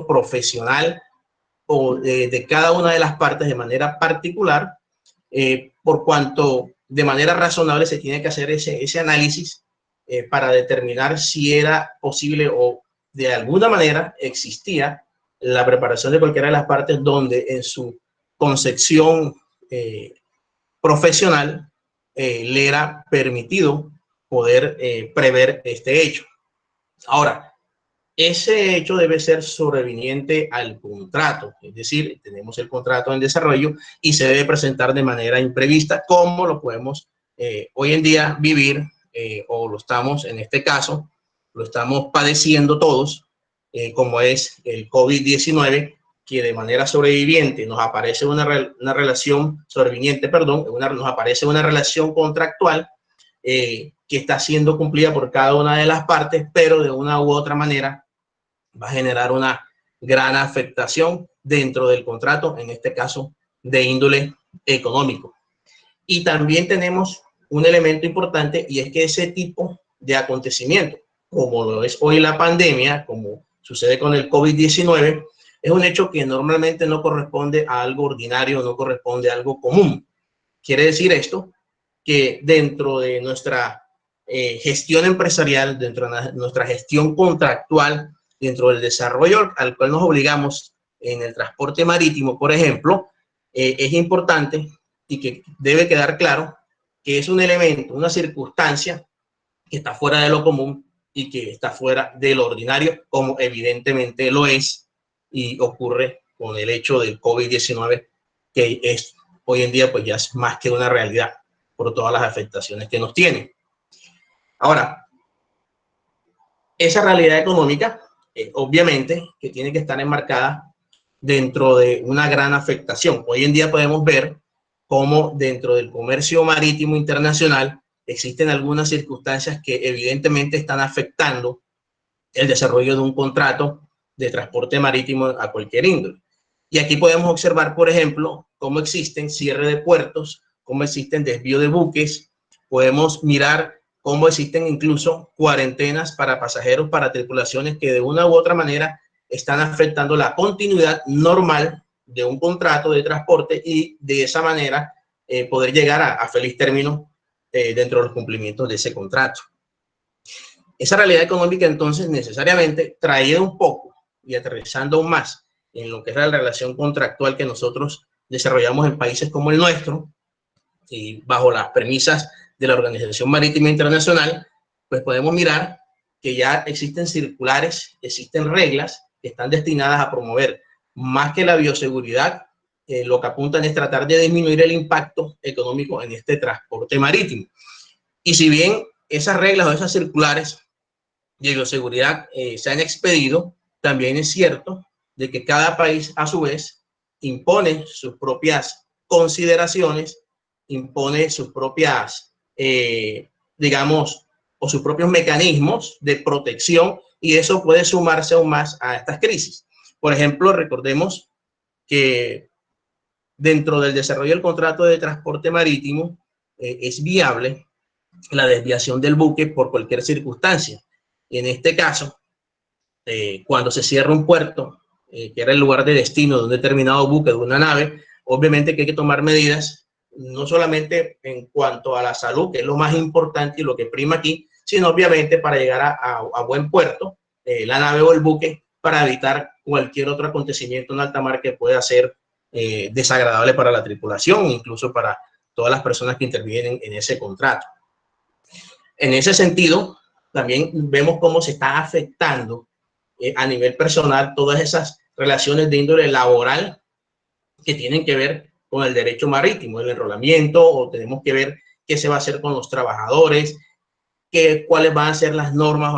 profesional o de cada una de las partes de manera particular, por cuanto de manera razonable se tiene que hacer ese análisis para determinar si era posible o de alguna manera existía la preparación de cualquiera de las partes donde en su concepción profesional le era permitido poder prever este hecho. Ahora, ese hecho debe ser sobreviniente al contrato, es decir, tenemos el contrato en desarrollo y se debe presentar de manera imprevista, como lo podemos hoy en día vivir, o lo estamos, en este caso, lo estamos padeciendo todos, como es el COVID-19, que de manera sobreviviente nos aparece una relación, sobreviniente, perdón, nos aparece una relación contractual que está siendo cumplida por cada una de las partes, pero de una u otra manera va a generar una gran afectación dentro del contrato, en este caso de índole económico. Y también tenemos un elemento importante, y es que ese tipo de acontecimiento, como lo es hoy la pandemia, como sucede con el COVID-19, es un hecho que normalmente no corresponde a algo ordinario, no corresponde a algo común. Quiere decir esto que dentro de nuestra gestión empresarial, dentro de nuestra gestión contractual, dentro del desarrollo al cual nos obligamos en el transporte marítimo, por ejemplo, es importante y que debe quedar claro que es un elemento, una circunstancia que está fuera de lo común y que está fuera de lo ordinario, como evidentemente lo es y ocurre con el hecho del COVID-19, que es hoy en día pues ya es más que una realidad por todas las afectaciones que nos tiene. Ahora, esa realidad económica, obviamente, que tiene que estar enmarcada dentro de una gran afectación. Hoy en día podemos ver cómo dentro del comercio marítimo internacional existen algunas circunstancias que evidentemente están afectando el desarrollo de un contrato de transporte marítimo a cualquier índole. Y aquí podemos observar, por ejemplo, cómo existen cierre de puertos, cómo existen desvío de buques. Podemos mirar cómo existen incluso cuarentenas para pasajeros, para tripulaciones que de una u otra manera están afectando la continuidad normal de un contrato de transporte y de esa manera poder llegar a feliz término dentro de los cumplimientos de ese contrato. Esa realidad económica, entonces, necesariamente traída un poco y aterrizando aún más en lo que es la relación contractual que nosotros desarrollamos en países como el nuestro y bajo las premisas de la Organización Marítima Internacional, pues podemos mirar que ya existen circulares, existen reglas que están destinadas a promover más que la bioseguridad, lo que apuntan es tratar de disminuir el impacto económico en este transporte marítimo. Y si bien esas reglas o esas circulares de bioseguridad se han expedido, también es cierto de que cada país a su vez impone sus propias consideraciones, impone sus propias, digamos, o sus propios mecanismos de protección, y eso puede sumarse aún más a estas crisis. Por ejemplo, recordemos que dentro del desarrollo del contrato de transporte marítimo es viable la desviación del buque por cualquier circunstancia. Y en este caso, cuando se cierra un puerto, que era el lugar de destino de un determinado buque, de una nave, obviamente que hay que tomar medidas, no solamente en cuanto a la salud, que es lo más importante y lo que prima aquí, sino obviamente para llegar a buen puerto, la nave o el buque, para evitar cualquier otro acontecimiento en alta mar que pueda ser desagradable para la tripulación, incluso para todas las personas que intervienen en ese contrato. En ese sentido, también vemos cómo se está afectando a nivel personal todas esas relaciones de índole laboral que tienen que ver con el derecho marítimo, el enrolamiento, o tenemos que ver qué se va a hacer con los trabajadores, cuáles van a ser las normas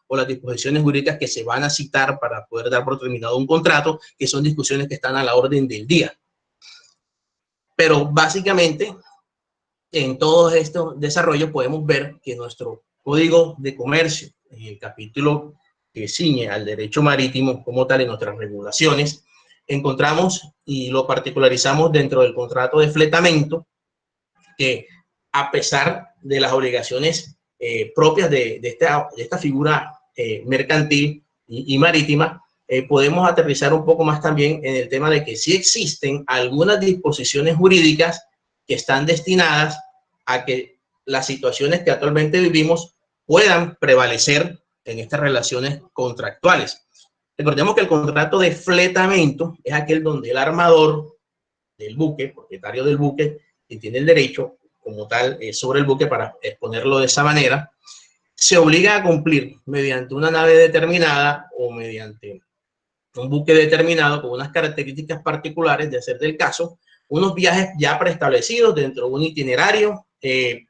o las disposiciones jurídicas que se van a citar para poder dar por terminado un contrato, que son discusiones que están a la orden del día. Pero básicamente, en todos estos desarrollos podemos ver que nuestro Código de Comercio, en el capítulo que ciñe al derecho marítimo como tal, en nuestras regulaciones, encontramos y lo particularizamos dentro del contrato de fletamento, que a pesar de las obligaciones propias de esta figura mercantil y marítima, podemos aterrizar un poco más también en el tema de que sí existen algunas disposiciones jurídicas que están destinadas a que las situaciones que actualmente vivimos puedan prevalecer en estas relaciones contractuales. Recordemos que el contrato de fletamento es aquel donde el armador del buque, propietario del buque, que tiene el derecho como tal sobre el buque, para exponerlo de esa manera, se obliga a cumplir mediante una nave determinada o mediante un buque determinado con unas características particulares, de ser del caso, unos viajes ya preestablecidos dentro de un itinerario que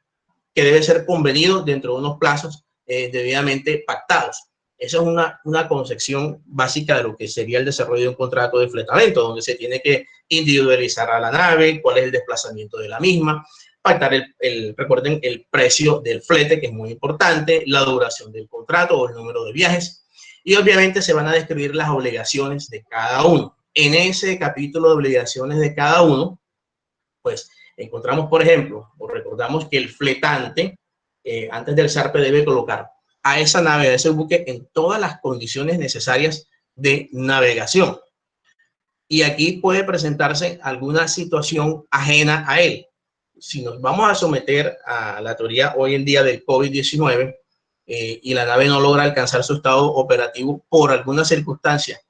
debe ser convenido dentro de unos plazos debidamente pactados. Esa es una concepción básica de lo que sería el desarrollo de un contrato de fletamento, donde se tiene que individualizar a la nave, cuál es el desplazamiento de la misma, pactar recuerden, el precio del flete, que es muy importante, la duración del contrato o el número de viajes, y obviamente se van a describir las obligaciones de cada uno. En ese capítulo de obligaciones de cada uno, pues encontramos, por ejemplo, o recordamos que el fletante, antes del zarpe, debe colocar a esa nave, a ese buque, en todas las condiciones necesarias de navegación. Y aquí puede presentarse alguna situación ajena a él. Si nos vamos a someter a la teoría hoy en día del COVID-19 y la nave no logra alcanzar su estado operativo por alguna circunstancia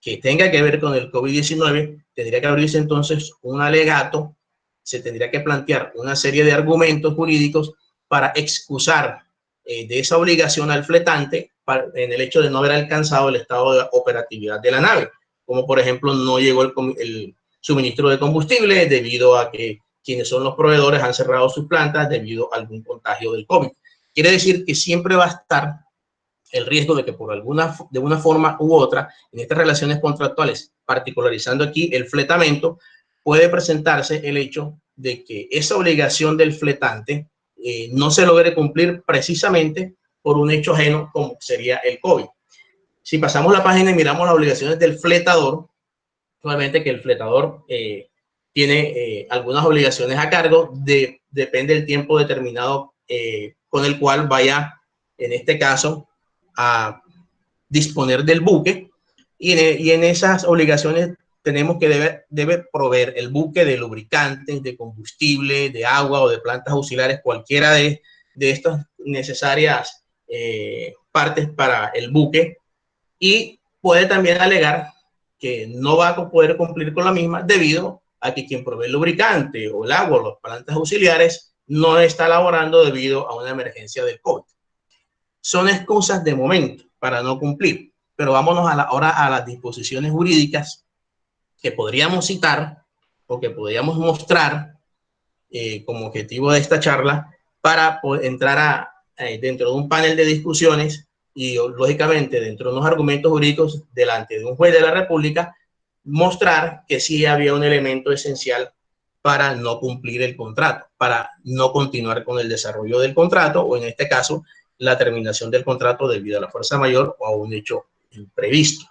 que tenga que ver con el COVID-19, tendría que abrirse entonces un alegato, se tendría que plantear una serie de argumentos jurídicos para excusar de esa obligación al fletante en el hecho de no haber alcanzado el estado de operatividad de la nave, como por ejemplo no llegó el suministro de combustible debido a que quienes son los proveedores han cerrado sus plantas debido a algún contagio del COVID. Quiere decir que siempre va a estar el riesgo de que de una forma u otra, en estas relaciones contractuales, particularizando aquí el fletamento, puede presentarse el hecho de que esa obligación del fletante no se logre cumplir precisamente por un hecho ajeno como sería el COVID. Si pasamos la página y miramos las obligaciones del fletador, obviamente que el fletador tiene algunas obligaciones a cargo, depende del tiempo determinado con el cual vaya, en este caso, a disponer del buque, y en esas obligaciones tenemos que debe proveer el buque de lubricantes, de combustible, de agua o de plantas auxiliares, cualquiera de estas necesarias partes para el buque, y puede también alegar que no va a poder cumplir con la misma debido a que quien provee el lubricante o el agua o las plantas auxiliares no está laborando debido a una emergencia del COVID. Son excusas de momento para no cumplir, pero vámonos ahora a las disposiciones jurídicas que podríamos citar o que podríamos mostrar como objetivo de esta charla para entrar dentro de un panel de discusiones y lógicamente dentro de unos argumentos jurídicos delante de un juez de la República, mostrar que sí había un elemento esencial para no cumplir el contrato, para no continuar con el desarrollo del contrato, o en este caso la terminación del contrato debido a la fuerza mayor o a un hecho imprevisto.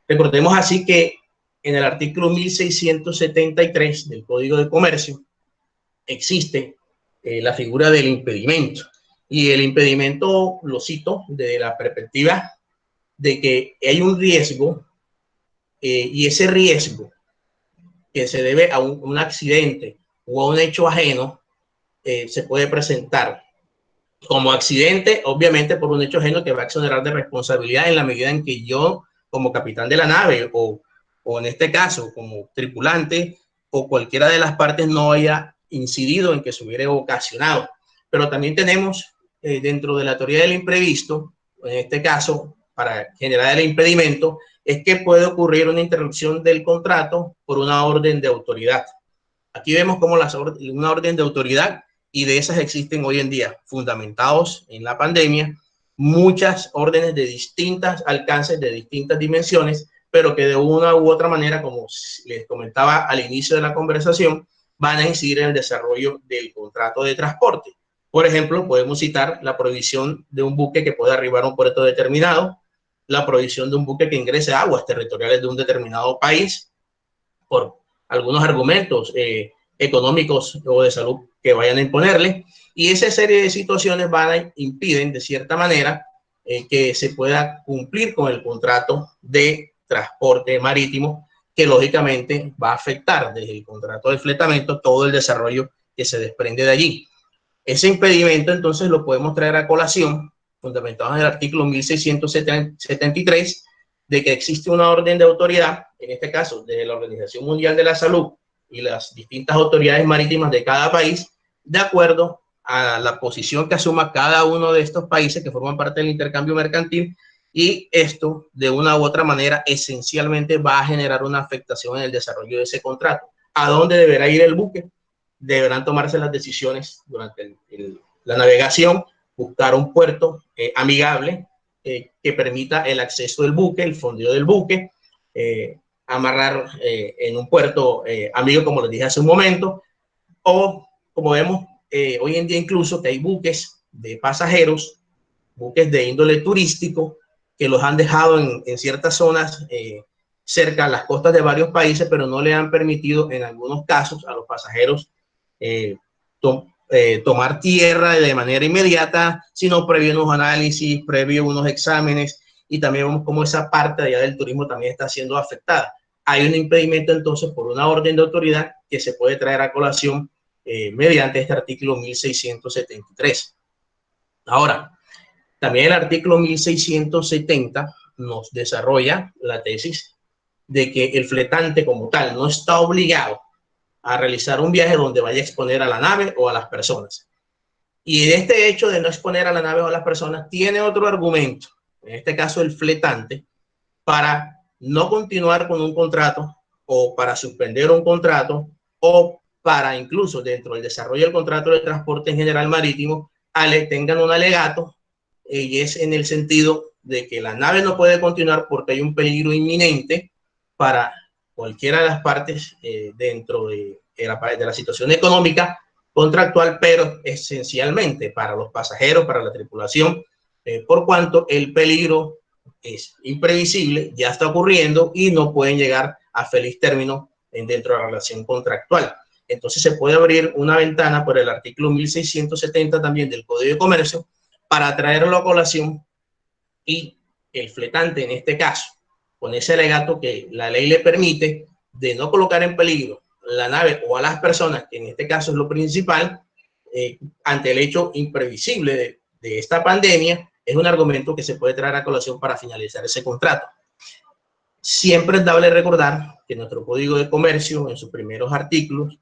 Recordemos así que en el artículo 1673 del Código de Comercio existe la figura del impedimento. Y el impedimento lo cito desde la perspectiva de que hay un riesgo y ese riesgo que se debe a un accidente o a un hecho ajeno se puede presentar como accidente, obviamente por un hecho ajeno que va a exonerar de responsabilidad en la medida en que yo, como capitán de la nave o en este caso como tripulante o cualquiera de las partes, no haya incidido en que se hubiera ocasionado. Pero también tenemos dentro de la teoría del imprevisto, en este caso, para generar el impedimento, es que puede ocurrir una interrupción del contrato por una orden de autoridad. Aquí vemos cómo una orden de autoridad, y de esas existen hoy en día, fundamentados en la pandemia, muchas órdenes de distintos alcances, de distintas dimensiones, pero que de una u otra manera, como les comentaba al inicio de la conversación, van a incidir en el desarrollo del contrato de transporte. Por ejemplo, podemos citar la prohibición de un buque que pueda arribar a un puerto determinado, la prohibición de un buque que ingrese a aguas territoriales de un determinado país, por algunos argumentos económicos o de salud que vayan a imponerle, y esa serie de situaciones impiden de cierta manera que se pueda cumplir con el contrato de transporte marítimo, que lógicamente va a afectar desde el contrato de fletamento todo el desarrollo que se desprende de allí. Ese impedimento entonces lo podemos traer a colación, fundamentado en el artículo 1673, de que existe una orden de autoridad, en este caso de la Organización Mundial de la Salud y las distintas autoridades marítimas de cada país, de acuerdo a la posición que asuma cada uno de estos países que forman parte del intercambio mercantil, y esto de una u otra manera esencialmente va a generar una afectación en el desarrollo de ese contrato. ¿A dónde deberá ir el buque? Deberán tomarse las decisiones durante la navegación, buscar un puerto amigable que permita el acceso del buque, el fondeo del buque, amarrar en un puerto amigo, como les dije hace un momento, o como vemos hoy en día incluso que hay buques de pasajeros, buques de índole turístico, que los han dejado en ciertas zonas cerca a las costas de varios países, pero no le han permitido en algunos casos a los pasajeros tomar tierra de manera inmediata, sino previo unos análisis, previo unos exámenes, y también vemos cómo esa parte allá del turismo también está siendo afectada. Hay un impedimento entonces por una orden de autoridad que se puede traer a colación mediante este artículo 1673. Ahora, también el artículo 1670 nos desarrolla la tesis de que el fletante como tal no está obligado a realizar un viaje donde vaya a exponer a la nave o a las personas. Y de este hecho de no exponer a la nave o a las personas tiene otro argumento, en este caso el fletante, para no continuar con un contrato o para suspender un contrato o para incluso dentro del desarrollo del contrato de transporte en general marítimo tengan un alegato y es en el sentido de que la nave no puede continuar porque hay un peligro inminente para cualquiera de las partes dentro de la situación económica contractual, pero esencialmente para los pasajeros, para la tripulación, por cuanto el peligro es imprevisible, ya está ocurriendo y no pueden llegar a feliz término dentro de la relación contractual. Entonces se puede abrir una ventana por el artículo 1670 también del Código de Comercio para traerlo a colación y el fletante en este caso, con ese alegato que la ley le permite de no colocar en peligro la nave o a las personas, que en este caso es lo principal, ante el hecho imprevisible de esta pandemia, es un argumento que se puede traer a colación para finalizar ese contrato. Siempre es dable recordar que nuestro Código de Comercio, en sus primeros artículos,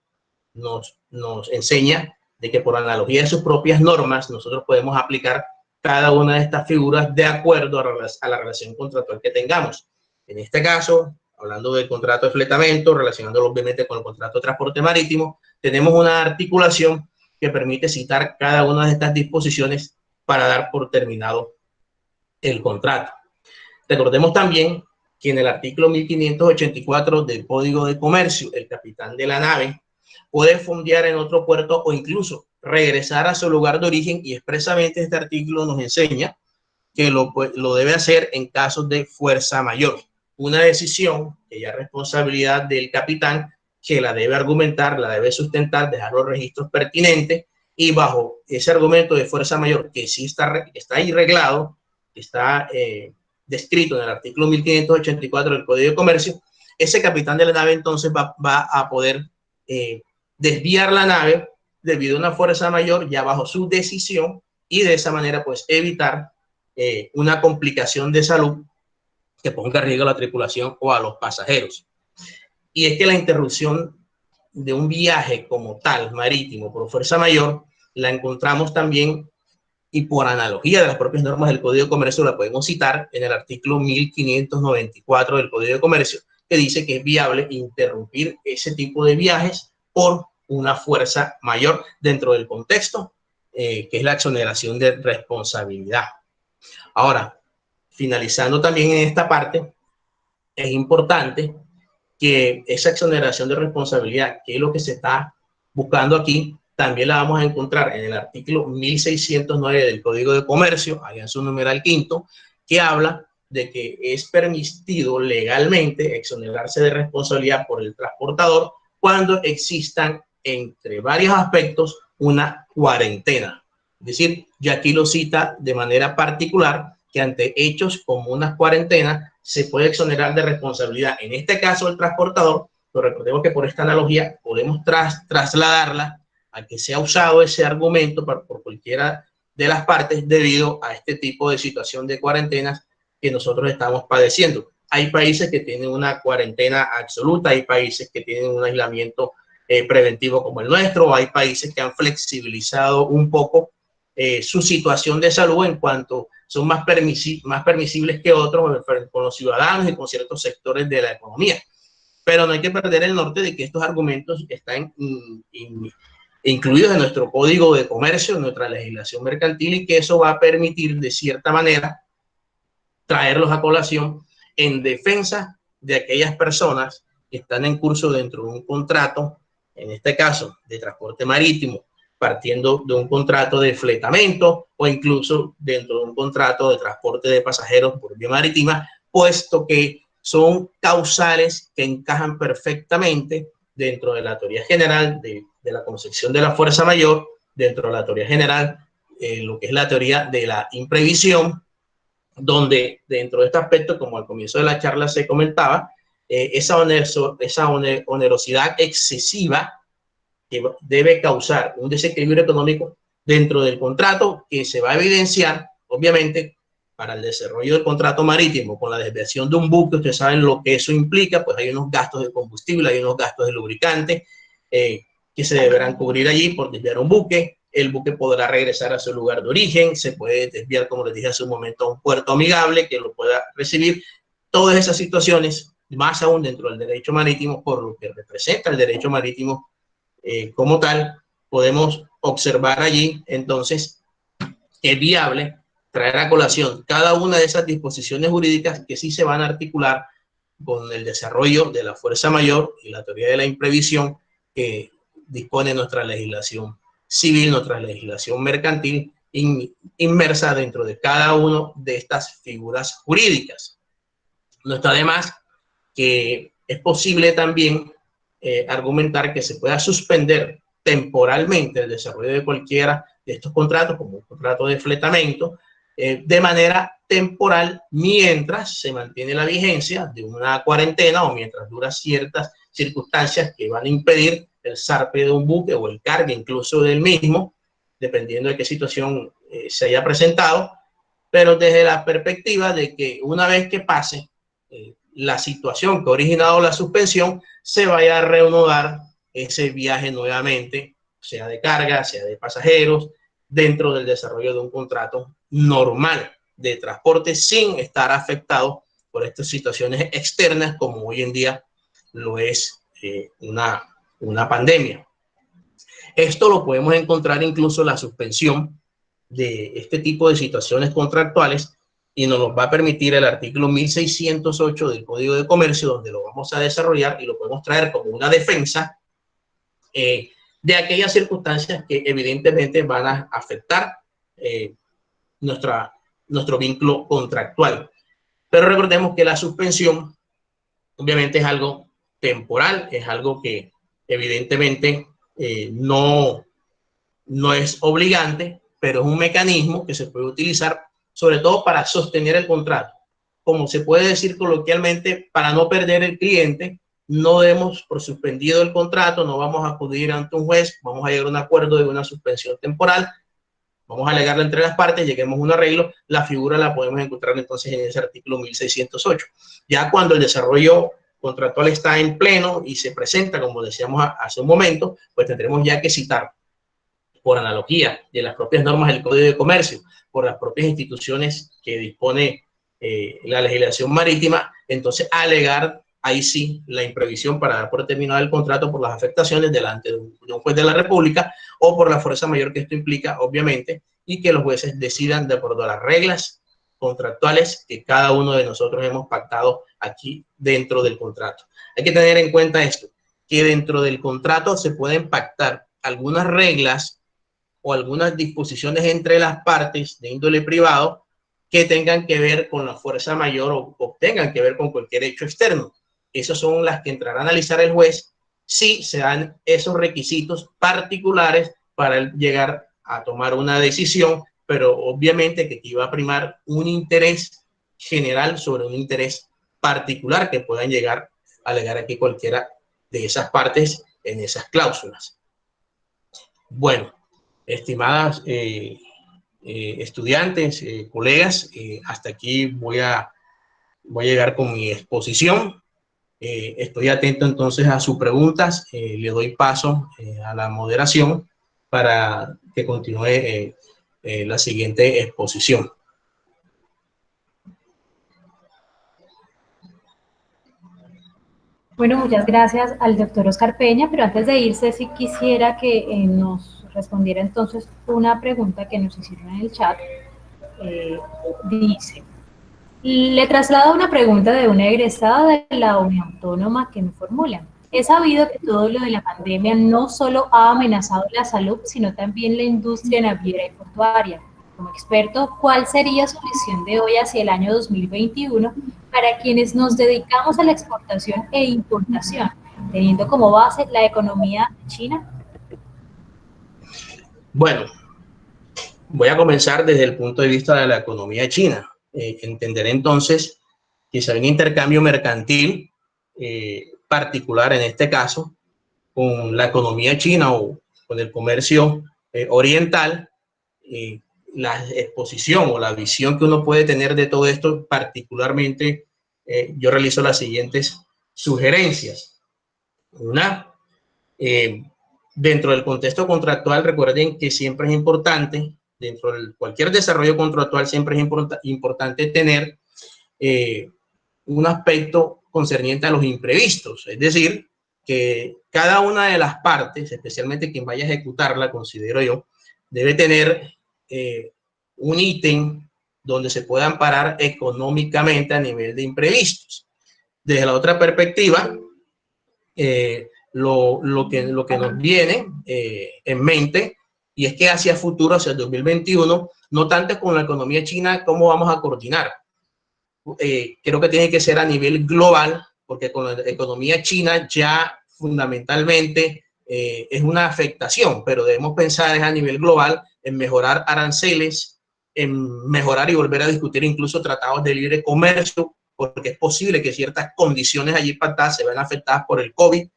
nos enseña de que por analogía de sus propias normas, nosotros podemos aplicar cada una de estas figuras de acuerdo a la relación contractual que tengamos. En este caso, hablando del contrato de fletamento, relacionándolo obviamente con el contrato de transporte marítimo, tenemos una articulación que permite citar cada una de estas disposiciones para dar por terminado el contrato. Recordemos también que en el artículo 1584 del Código de Comercio, el capitán de la nave puede fondear en otro puerto o incluso regresar a su lugar de origen, y expresamente este artículo nos enseña que lo debe hacer en casos de fuerza mayor. Una decisión que ya es responsabilidad del capitán, que la debe argumentar, la debe sustentar, dejar los registros pertinentes, y bajo ese argumento de fuerza mayor que sí está ahí reglado, que está descrito en el artículo 1584 del Código de Comercio, ese capitán de la nave entonces va a poder desviar la nave debido a una fuerza mayor ya bajo su decisión, y de esa manera pues evitar una complicación de salud que ponga en riesgo a la tripulación o a los pasajeros. Y es que la interrupción de un viaje como tal marítimo por fuerza mayor la encontramos también, y por analogía de las propias normas del Código de Comercio la podemos citar en el artículo 1594 del Código de Comercio, que dice que es viable interrumpir ese tipo de viajes por una fuerza mayor dentro del contexto que es la exoneración de responsabilidad. Ahora, finalizando también en esta parte, es importante que esa exoneración de responsabilidad, que es lo que se está buscando aquí, también la vamos a encontrar en el artículo 1609 del Código de Comercio, allá en su numeral quinto, que habla de que es permitido legalmente exonerarse de responsabilidad por el transportador cuando existan entre varios aspectos una cuarentena. Es decir, yo aquí lo cita de manera particular que ante hechos como una cuarentena se puede exonerar de responsabilidad. En este caso, el transportador, pero recordemos que por esta analogía podemos trasladarla a que sea usado ese argumento por cualquiera de las partes debido a este tipo de situación de cuarentenas que nosotros estamos padeciendo. Hay países que tienen una cuarentena absoluta, hay países que tienen un aislamiento preventivo como el nuestro, hay países que han flexibilizado un poco su situación de salud en cuanto son más permisibles que otros con los ciudadanos y con ciertos sectores de la economía. Pero no hay que perder el norte de que estos argumentos están incluidos en nuestro código de comercio, en nuestra legislación mercantil, y que eso va a permitir de cierta manera traerlos a colación en defensa de aquellas personas que están en curso dentro de un contrato, en este caso de transporte marítimo, partiendo de un contrato de fletamento o incluso dentro de un contrato de transporte de pasajeros por vía marítima, puesto que son causales que encajan perfectamente dentro de la teoría general de la concepción de la fuerza mayor, dentro de la teoría general, lo que es la teoría de la imprevisión, donde dentro de este aspecto, como al comienzo de la charla se comentaba, esa onerosidad excesiva que debe causar un desequilibrio económico dentro del contrato que se va a evidenciar, obviamente, para el desarrollo del contrato marítimo con la desviación de un buque. Ustedes saben lo que eso implica, pues hay unos gastos de combustible, hay unos gastos de lubricante que se deberán cubrir allí por desviar un buque. El buque podrá regresar a su lugar de origen, se puede desviar, como les dije hace un momento, a un puerto amigable que lo pueda recibir. Todas esas situaciones, más aún dentro del derecho marítimo, por lo que representa el derecho marítimo como tal, podemos observar allí entonces que es viable traer a colación cada una de esas disposiciones jurídicas que sí se van a articular con el desarrollo de la fuerza mayor y la teoría de la imprevisión que dispone nuestra legislación civil, nuestra legislación mercantil, inmersa dentro de cada una de estas figuras jurídicas. No está de más que es posible también argumentar que se pueda suspender temporalmente el desarrollo de cualquiera de estos contratos, como un contrato de fletamento, de manera temporal mientras se mantiene la vigencia de una cuarentena o mientras dura ciertas circunstancias que van a impedir el zarpe de un buque o el cargue incluso del mismo, dependiendo de qué situación se haya presentado, pero desde la perspectiva de que una vez que pase la situación que ha originado la suspensión, se vaya a reanudar ese viaje nuevamente, sea de carga, sea de pasajeros, dentro del desarrollo de un contrato normal de transporte sin estar afectado por estas situaciones externas como hoy en día lo es una pandemia. Esto lo podemos encontrar incluso en la suspensión de este tipo de situaciones contractuales y nos lo va a permitir el artículo 1608 del Código de Comercio, donde lo vamos a desarrollar y lo podemos traer como una defensa de aquellas circunstancias que evidentemente van a afectar nuestro vínculo contractual. Pero recordemos que la suspensión obviamente es algo temporal, es algo que evidentemente no es obligante, pero es un mecanismo que se puede utilizar sobre todo para sostener el contrato. Como se puede decir coloquialmente, para no perder el cliente, no demos por suspendido el contrato, no vamos a acudir ante un juez, vamos a llegar a un acuerdo de una suspensión temporal, vamos a alegarla entre las partes, lleguemos a un arreglo, la figura la podemos encontrar entonces en ese artículo 1608. Ya cuando el desarrollo contractual está en pleno y se presenta, como decíamos hace un momento, pues tendremos ya que citar por analogía de las propias normas del Código de Comercio, por las propias instituciones que dispone la legislación marítima, entonces alegar ahí sí la imprevisión para dar por terminado el contrato por las afectaciones delante de un juez de la República o por la fuerza mayor que esto implica, obviamente, y que los jueces decidan de acuerdo a las reglas contractuales que cada uno de nosotros hemos pactado aquí dentro del contrato. Hay que tener en cuenta esto, que dentro del contrato se pueden pactar algunas reglas o algunas disposiciones entre las partes de índole privado que tengan que ver con la fuerza mayor o tengan que ver con cualquier hecho externo. Esas son las que entrará a analizar el juez si se dan esos requisitos particulares para llegar a tomar una decisión pero obviamente que aquí va a primar un interés general sobre un interés particular que puedan llegar a alegar aquí cualquiera de esas partes en esas cláusulas. Bueno, estimadas estudiantes, colegas, hasta aquí voy a llegar con mi exposición. Estoy atento entonces a sus preguntas. Le doy paso a la moderación para que continúe la siguiente exposición. Bueno, muchas gracias al doctor Oscar Peña, pero antes de irse sí quisiera que nos respondiera entonces una pregunta que nos hicieron en el chat. Dice, le traslado una pregunta de una egresada de la Unión Autónoma que me formula. He sabido que todo lo de la pandemia no solo ha amenazado la salud, sino también la industria naviera y portuaria. Como experto, ¿cuál sería su visión de hoy hacia el año 2021 para quienes nos dedicamos a la exportación e importación, teniendo como base la economía china? Bueno, voy a comenzar desde el punto de vista de la economía china. Entender entonces que si hay un intercambio mercantil particular en este caso con la economía china o con el comercio oriental, la exposición o la visión que uno puede tener de todo esto, particularmente yo realizo las siguientes sugerencias. Una, dentro del contexto contractual, recuerden que siempre es importante, dentro de cualquier desarrollo contractual, siempre es importante tener un aspecto concerniente a los imprevistos, es decir, que cada una de las partes, especialmente quien vaya a ejecutarla, considero yo, debe tener un ítem donde se pueda amparar económicamente a nivel de imprevistos. Desde la otra perspectiva, lo que nos viene en mente, y es que hacia futuro, hacia el 2021, no tanto con la economía china, cómo vamos a coordinar. Creo que tiene que ser a nivel global, porque con la economía china ya fundamentalmente es una afectación, pero debemos pensar a nivel global en mejorar aranceles, en mejorar y volver a discutir incluso tratados de libre comercio, porque es posible que ciertas condiciones allí pactadas se vean afectadas por el COVID.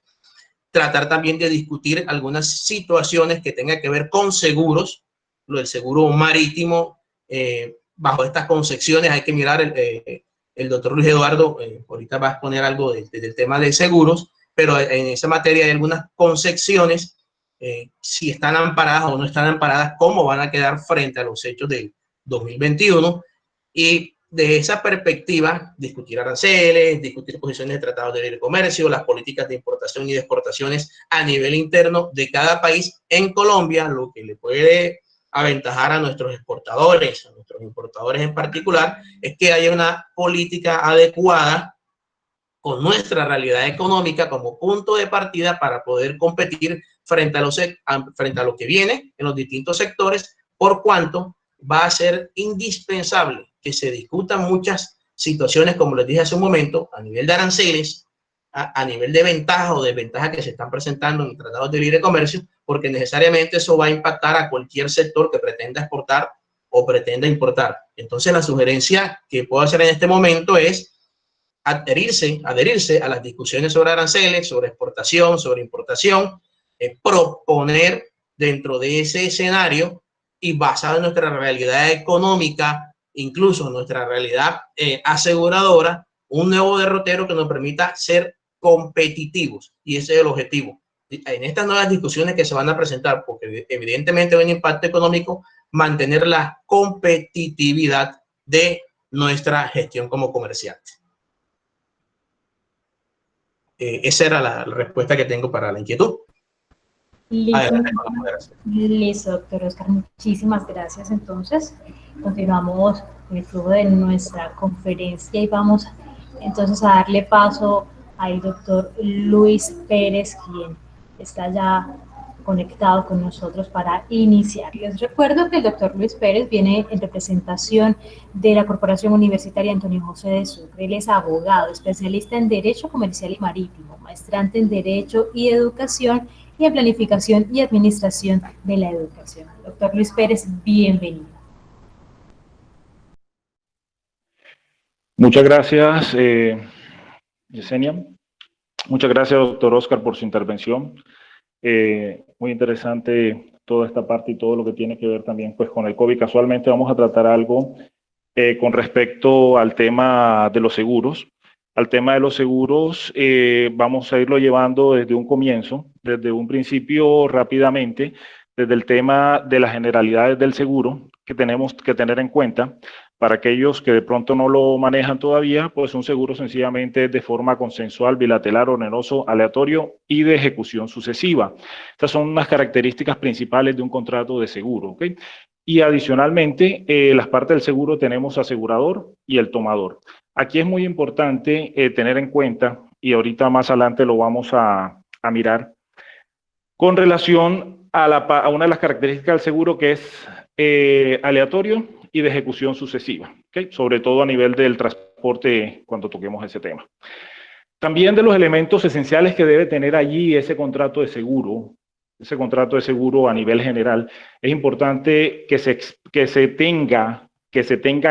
Tratar también de discutir algunas situaciones que tengan que ver con seguros, lo del seguro marítimo, bajo estas concepciones hay que mirar, el doctor Luis Eduardo ahorita va a exponer algo del tema de seguros, pero en esa materia hay algunas concepciones, si están amparadas o no están amparadas, cómo van a quedar frente a los hechos del 2021, y de esa perspectiva discutir aranceles, discutir posiciones de tratados de libre comercio, las políticas de importación y de exportaciones a nivel interno de cada país. En Colombia, lo que le puede aventajar a nuestros exportadores, a nuestros importadores en particular, es que haya una política adecuada con nuestra realidad económica como punto de partida para poder competir frente a lo que viene en los distintos sectores, por cuanto va a ser indispensable que se discutan muchas situaciones, como les dije hace un momento, a nivel de aranceles, a nivel de ventajas o desventajas que se están presentando en tratados de libre comercio, porque necesariamente eso va a impactar a cualquier sector que pretenda exportar o pretenda importar. Entonces, la sugerencia que puedo hacer en este momento es adherirse a las discusiones sobre aranceles, sobre exportación, sobre importación, proponer dentro de ese escenario y basado en nuestra realidad económica, incluso nuestra realidad aseguradora, un nuevo derrotero que nos permita ser competitivos, y ese es el objetivo. En estas nuevas discusiones que se van a presentar, porque evidentemente hay un impacto económico, mantener la competitividad de nuestra gestión como comerciante. Esa era la respuesta que tengo para la inquietud. Listo, listo, doctor Oscar, muchísimas gracias. Entonces, continuamos con el flujo de nuestra conferencia y vamos entonces a darle paso al doctor Luis Pérez, quien está ya conectado con nosotros para iniciar. Les recuerdo que el doctor Luis Pérez viene en representación de la Corporación Universitaria Antonio José de Sucre. Él es abogado, especialista en Derecho Comercial y Marítimo, maestrante en Derecho y Educación y en Planificación y Administración de la Educación. Doctor Luis Pérez, bienvenido. Muchas gracias, Yesenia. Muchas gracias, doctor Oscar, por su intervención. Muy interesante toda esta parte y todo lo que tiene que ver también pues, con el COVID. Casualmente vamos a tratar algo con respecto al tema de los seguros. Al tema de los seguros vamos a irlo llevando desde un comienzo, desde un principio rápidamente, desde el tema de las generalidades del seguro que tenemos que tener en cuenta. Para aquellos que de pronto no lo manejan todavía, pues un seguro sencillamente es de forma consensual, bilateral, oneroso, aleatorio y de ejecución sucesiva. Estas son unas características principales de un contrato de seguro, ¿ok? Y adicionalmente, las partes del seguro tenemos asegurador y el tomador. Aquí es muy importante tener en cuenta, y ahorita más adelante lo vamos a mirar, con relación a una de las características del seguro que es aleatorio y de ejecución sucesiva, ¿okay? Sobre todo a nivel del transporte cuando toquemos ese tema. También de los elementos esenciales que debe tener allí ese contrato de seguro a nivel general, es importante que se tenga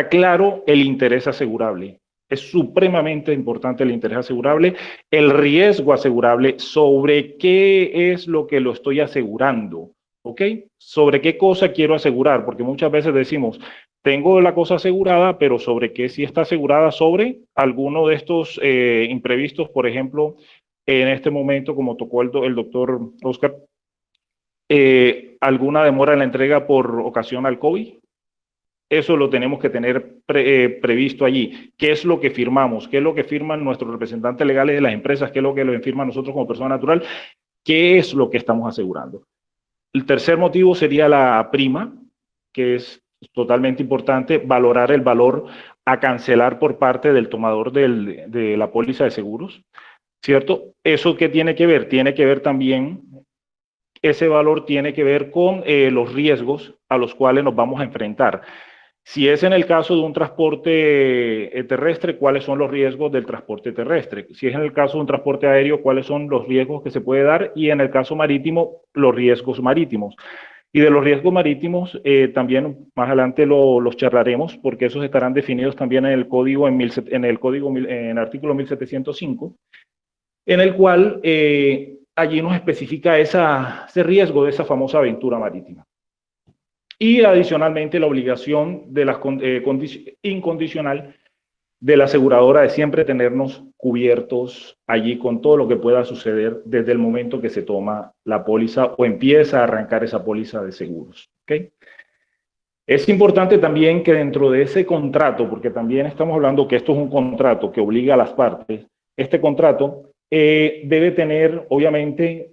claro el interés asegurable. Es supremamente importante el interés asegurable, el riesgo asegurable, sobre qué es lo que lo estoy asegurando, ¿ok? Sobre qué cosa quiero asegurar, porque muchas veces decimos, tengo la cosa asegurada, pero sobre qué si está asegurada, sobre alguno de estos imprevistos, por ejemplo, en este momento, como tocó el doctor Oscar, alguna demora en la entrega por ocasión al COVID. Eso lo tenemos que tener previsto allí. ¿Qué es lo que firmamos? ¿Qué es lo que firman nuestros representantes legales de las empresas? ¿Qué es lo que lo firman nosotros como persona natural? ¿Qué es lo que estamos asegurando? El tercer motivo sería la prima, que es totalmente importante, valorar el valor a cancelar por parte del tomador de la póliza de seguros, ¿cierto? ¿Eso qué tiene que ver? Tiene que ver también, ese valor tiene que ver con los riesgos a los cuales nos vamos a enfrentar. Si es en el caso de un transporte terrestre, ¿cuáles son los riesgos del transporte terrestre? Si es en el caso de un transporte aéreo, ¿cuáles son los riesgos que se puede dar? Y en el caso marítimo, los riesgos marítimos. Y de los riesgos marítimos, también más adelante los charlaremos, porque esos estarán definidos también en el código, en el artículo 1705, en el cual allí nos especifica ese riesgo de esa famosa aventura marítima. Y adicionalmente la obligación de la incondicional de la aseguradora de siempre tenernos cubiertos allí con todo lo que pueda suceder desde el momento que se toma la póliza o empieza a arrancar esa póliza de seguros. ¿Okay? Es importante también que dentro de ese contrato, porque también estamos hablando que esto es un contrato que obliga a las partes, este contrato debe tener, obviamente,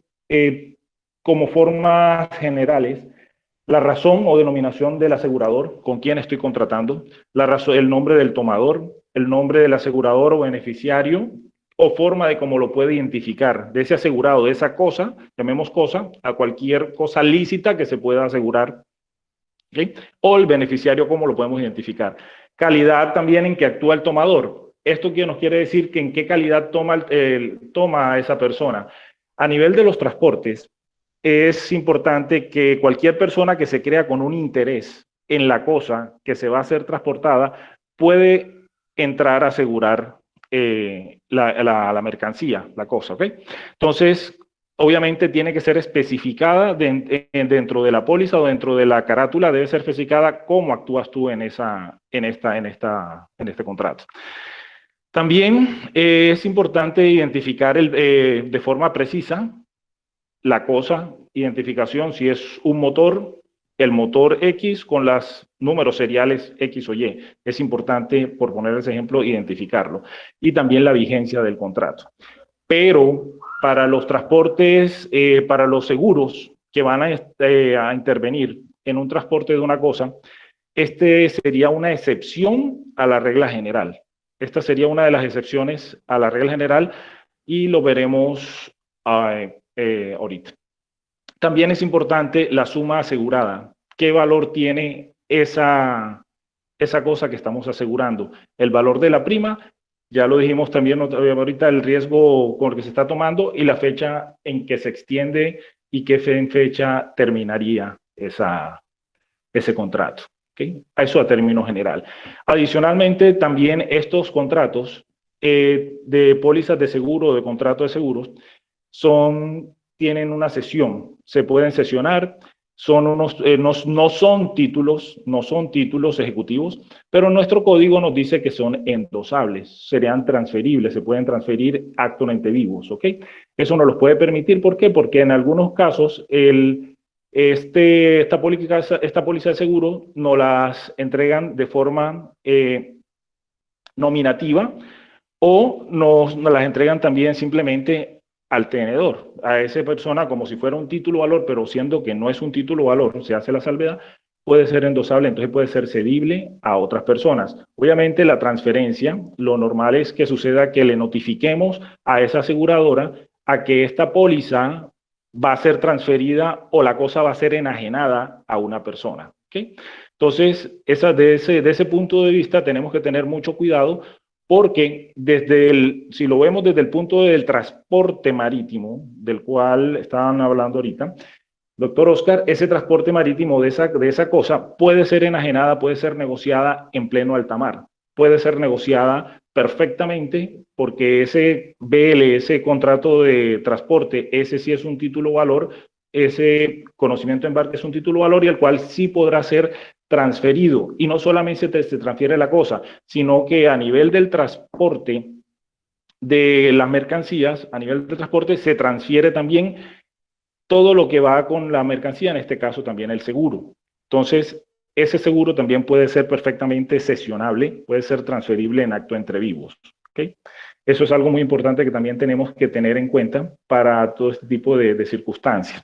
como formas generales, la razón o denominación del asegurador, con quién estoy contratando, el nombre del tomador, el nombre del asegurador o beneficiario, o forma de cómo lo puede identificar, de ese asegurado, de esa cosa, llamemos cosa, a cualquier cosa lícita que se pueda asegurar, ¿okay? O el beneficiario, cómo lo podemos identificar. Calidad también en que actúa el tomador. Esto nos quiere decir que en qué calidad toma esa persona. A nivel de los transportes, es importante que cualquier persona que se crea con un interés en la cosa que se va a ser transportada puede entrar a asegurar la mercancía, la cosa, ¿ok? Entonces, obviamente tiene que ser especificada dentro de la póliza o dentro de la carátula, debe ser especificada cómo actúas tú en este contrato. También es importante identificar de forma precisa la cosa, identificación, si es un motor, el motor X con los números seriales X o Y. Es importante, por poner ese ejemplo, identificarlo. Y también la vigencia del contrato. Pero para los transportes, para los seguros que van a intervenir en un transporte de una cosa, este sería una excepción a la regla general. Esta sería una de las excepciones a la regla general y lo veremos ahorita. También es importante la suma asegurada. ¿Qué valor tiene esa cosa que estamos asegurando? El valor de la prima, ya lo dijimos también ahorita, el riesgo con el que se está tomando y la fecha en que se extiende y qué fecha terminaría ese contrato. ¿Okay? Eso a término general. Adicionalmente, también estos contratos de pólizas de seguro, de contrato de seguros, tienen una sesión, se pueden sesionar, no son títulos ejecutivos, pero nuestro código nos dice que son endosables, serían transferibles, se pueden transferir actualmente vivos, ¿ok? Eso nos los puede permitir, ¿por qué? Porque en algunos casos esta póliza de seguro nos las entregan de forma nominativa o nos las entregan también simplemente al tenedor, a esa persona como si fuera un título valor, pero siendo que no es un título valor, se hace la salvedad, puede ser endosable, entonces puede ser cedible a otras personas. Obviamente la transferencia, lo normal es que suceda que le notifiquemos a esa aseguradora a que esta póliza va a ser transferida o la cosa va a ser enajenada a una persona. ¿Okay? Entonces, de ese punto de vista tenemos que tener mucho cuidado porque si lo vemos desde el punto del transporte marítimo, del cual estaban hablando ahorita, doctor Oscar, ese transporte marítimo de esa cosa puede ser enajenada, puede ser negociada en pleno alta mar, puede ser negociada perfectamente porque ese BL, ese contrato de transporte, ese sí es un título valor, ese conocimiento de embarque es un título valor y el cual sí podrá ser transferido. Y no solamente se transfiere la cosa, sino que a nivel del transporte de las mercancías, a nivel del transporte se transfiere también todo lo que va con la mercancía, en este caso también el seguro. Entonces, ese seguro también puede ser perfectamente sesionable, puede ser transferible en acto entre vivos. ¿Okay? Eso es algo muy importante que también tenemos que tener en cuenta para todo este tipo de circunstancias.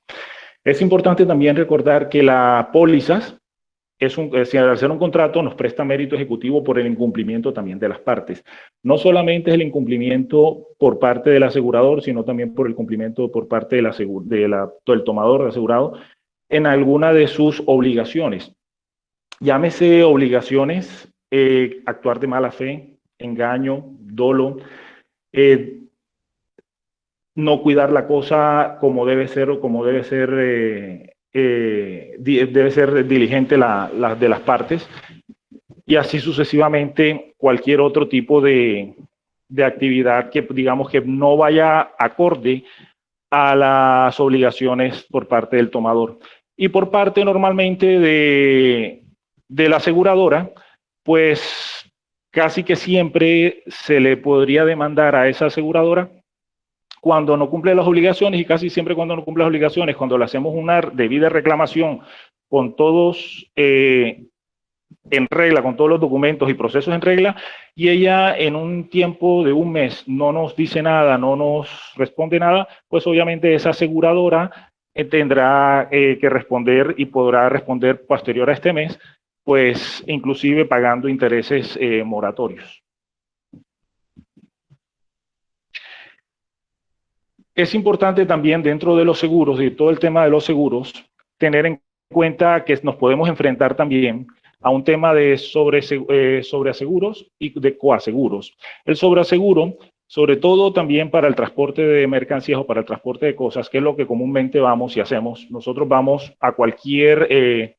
Es importante también recordar que las pólizas, al ser un contrato, nos presta mérito ejecutivo por el incumplimiento también de las partes. No solamente es el incumplimiento por parte del asegurador, sino también por el cumplimiento por parte del tomador, del asegurado, en alguna de sus obligaciones. Llámese obligaciones, actuar de mala fe, engaño, dolo, no cuidar la cosa como debe ser o como debe ser diligente de las partes, y así sucesivamente cualquier otro tipo de actividad que digamos que no vaya acorde a las obligaciones por parte del tomador. Y por parte normalmente de la aseguradora, pues casi que siempre se le podría demandar a esa aseguradora cuando no cumple las obligaciones, y casi siempre cuando no cumple las obligaciones, cuando le hacemos una debida reclamación con todos en regla, con todos los documentos y procesos en regla, y ella en un tiempo de un mes no nos dice nada, no nos responde nada, pues obviamente esa aseguradora tendrá que responder y podrá responder posterior a este mes, pues inclusive pagando intereses moratorios. Es importante también dentro de los seguros y todo el tema de los seguros, tener en cuenta que nos podemos enfrentar también a un tema de sobreaseguros y de coaseguros. El sobreaseguro, sobre todo también para el transporte de mercancías o para el transporte de cosas, que es lo que comúnmente vamos y hacemos. Nosotros vamos a cualquier,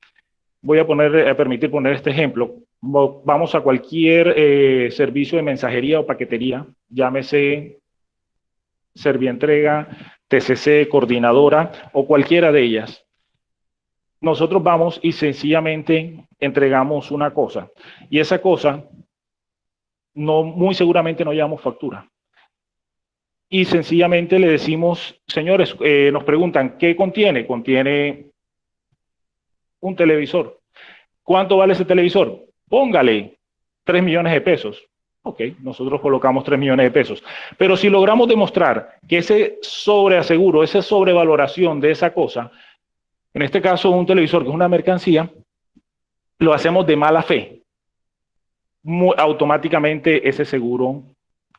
voy a permitir poner este ejemplo, vamos a cualquier servicio de mensajería o paquetería, llámese Servientrega, TCC, Coordinadora o cualquiera de ellas. Nosotros vamos y sencillamente entregamos una cosa y esa cosa muy seguramente no llevamos factura. Y sencillamente le decimos, señores, nos preguntan, ¿qué contiene? Contiene un televisor. ¿Cuánto vale ese televisor? Póngale 3 millones de pesos. Ok, nosotros colocamos 3 millones de pesos. Pero si logramos demostrar que ese sobreaseguro, esa sobrevaloración de esa cosa, en este caso un televisor que es una mercancía, lo hacemos de mala fe, automáticamente ese seguro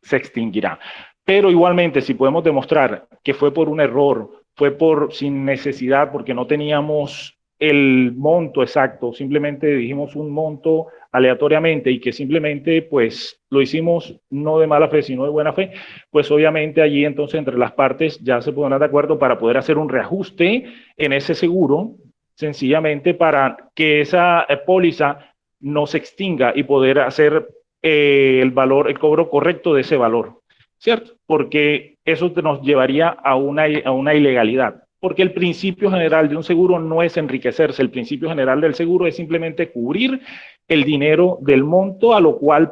se extinguirá. Pero igualmente, si podemos demostrar que fue por un error, fue sin necesidad, porque no teníamos el monto exacto, simplemente dijimos un monto aleatoriamente y que simplemente pues lo hicimos no de mala fe sino de buena fe, pues obviamente allí entonces entre las partes ya se pondrán de acuerdo para poder hacer un reajuste en ese seguro sencillamente para que esa póliza no se extinga y poder hacer el cobro correcto de ese valor, ¿cierto? Porque eso nos llevaría a una ilegalidad. Porque el principio general de un seguro no es enriquecerse, el principio general del seguro es simplemente cubrir el dinero del monto a lo cual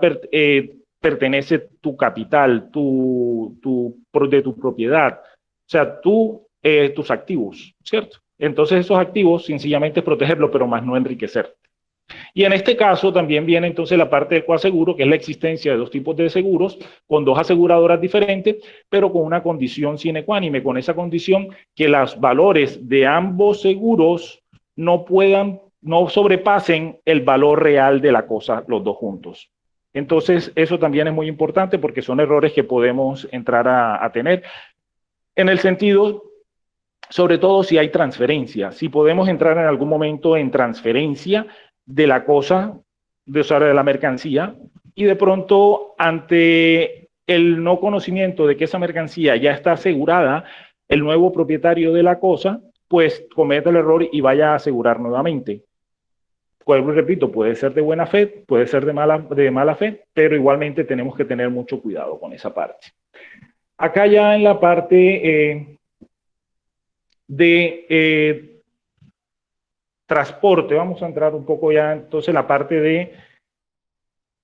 pertenece tu capital, de tu propiedad, o sea, tus activos, ¿cierto? Entonces esos activos sencillamente es protegerlo, pero más no enriquecer. Y en este caso también viene entonces la parte del coaseguro, que es la existencia de dos tipos de seguros, con dos aseguradoras diferentes, pero con una condición sine qua non, con esa condición que los valores de ambos seguros no sobrepasen el valor real de la cosa, los dos juntos. Entonces, eso también es muy importante porque son errores que podemos entrar a tener en el sentido, sobre todo si hay transferencia, si podemos entrar en algún momento en transferencia de la cosa, de la mercancía, y de pronto ante el no conocimiento de que esa mercancía ya está asegurada, el nuevo propietario de la cosa, pues comete el error y vaya a asegurar nuevamente. Pues, repito, puede ser de buena fe, puede ser de mala fe, pero igualmente tenemos que tener mucho cuidado con esa parte. Acá ya en la parte de transporte, vamos a entrar un poco ya entonces en la parte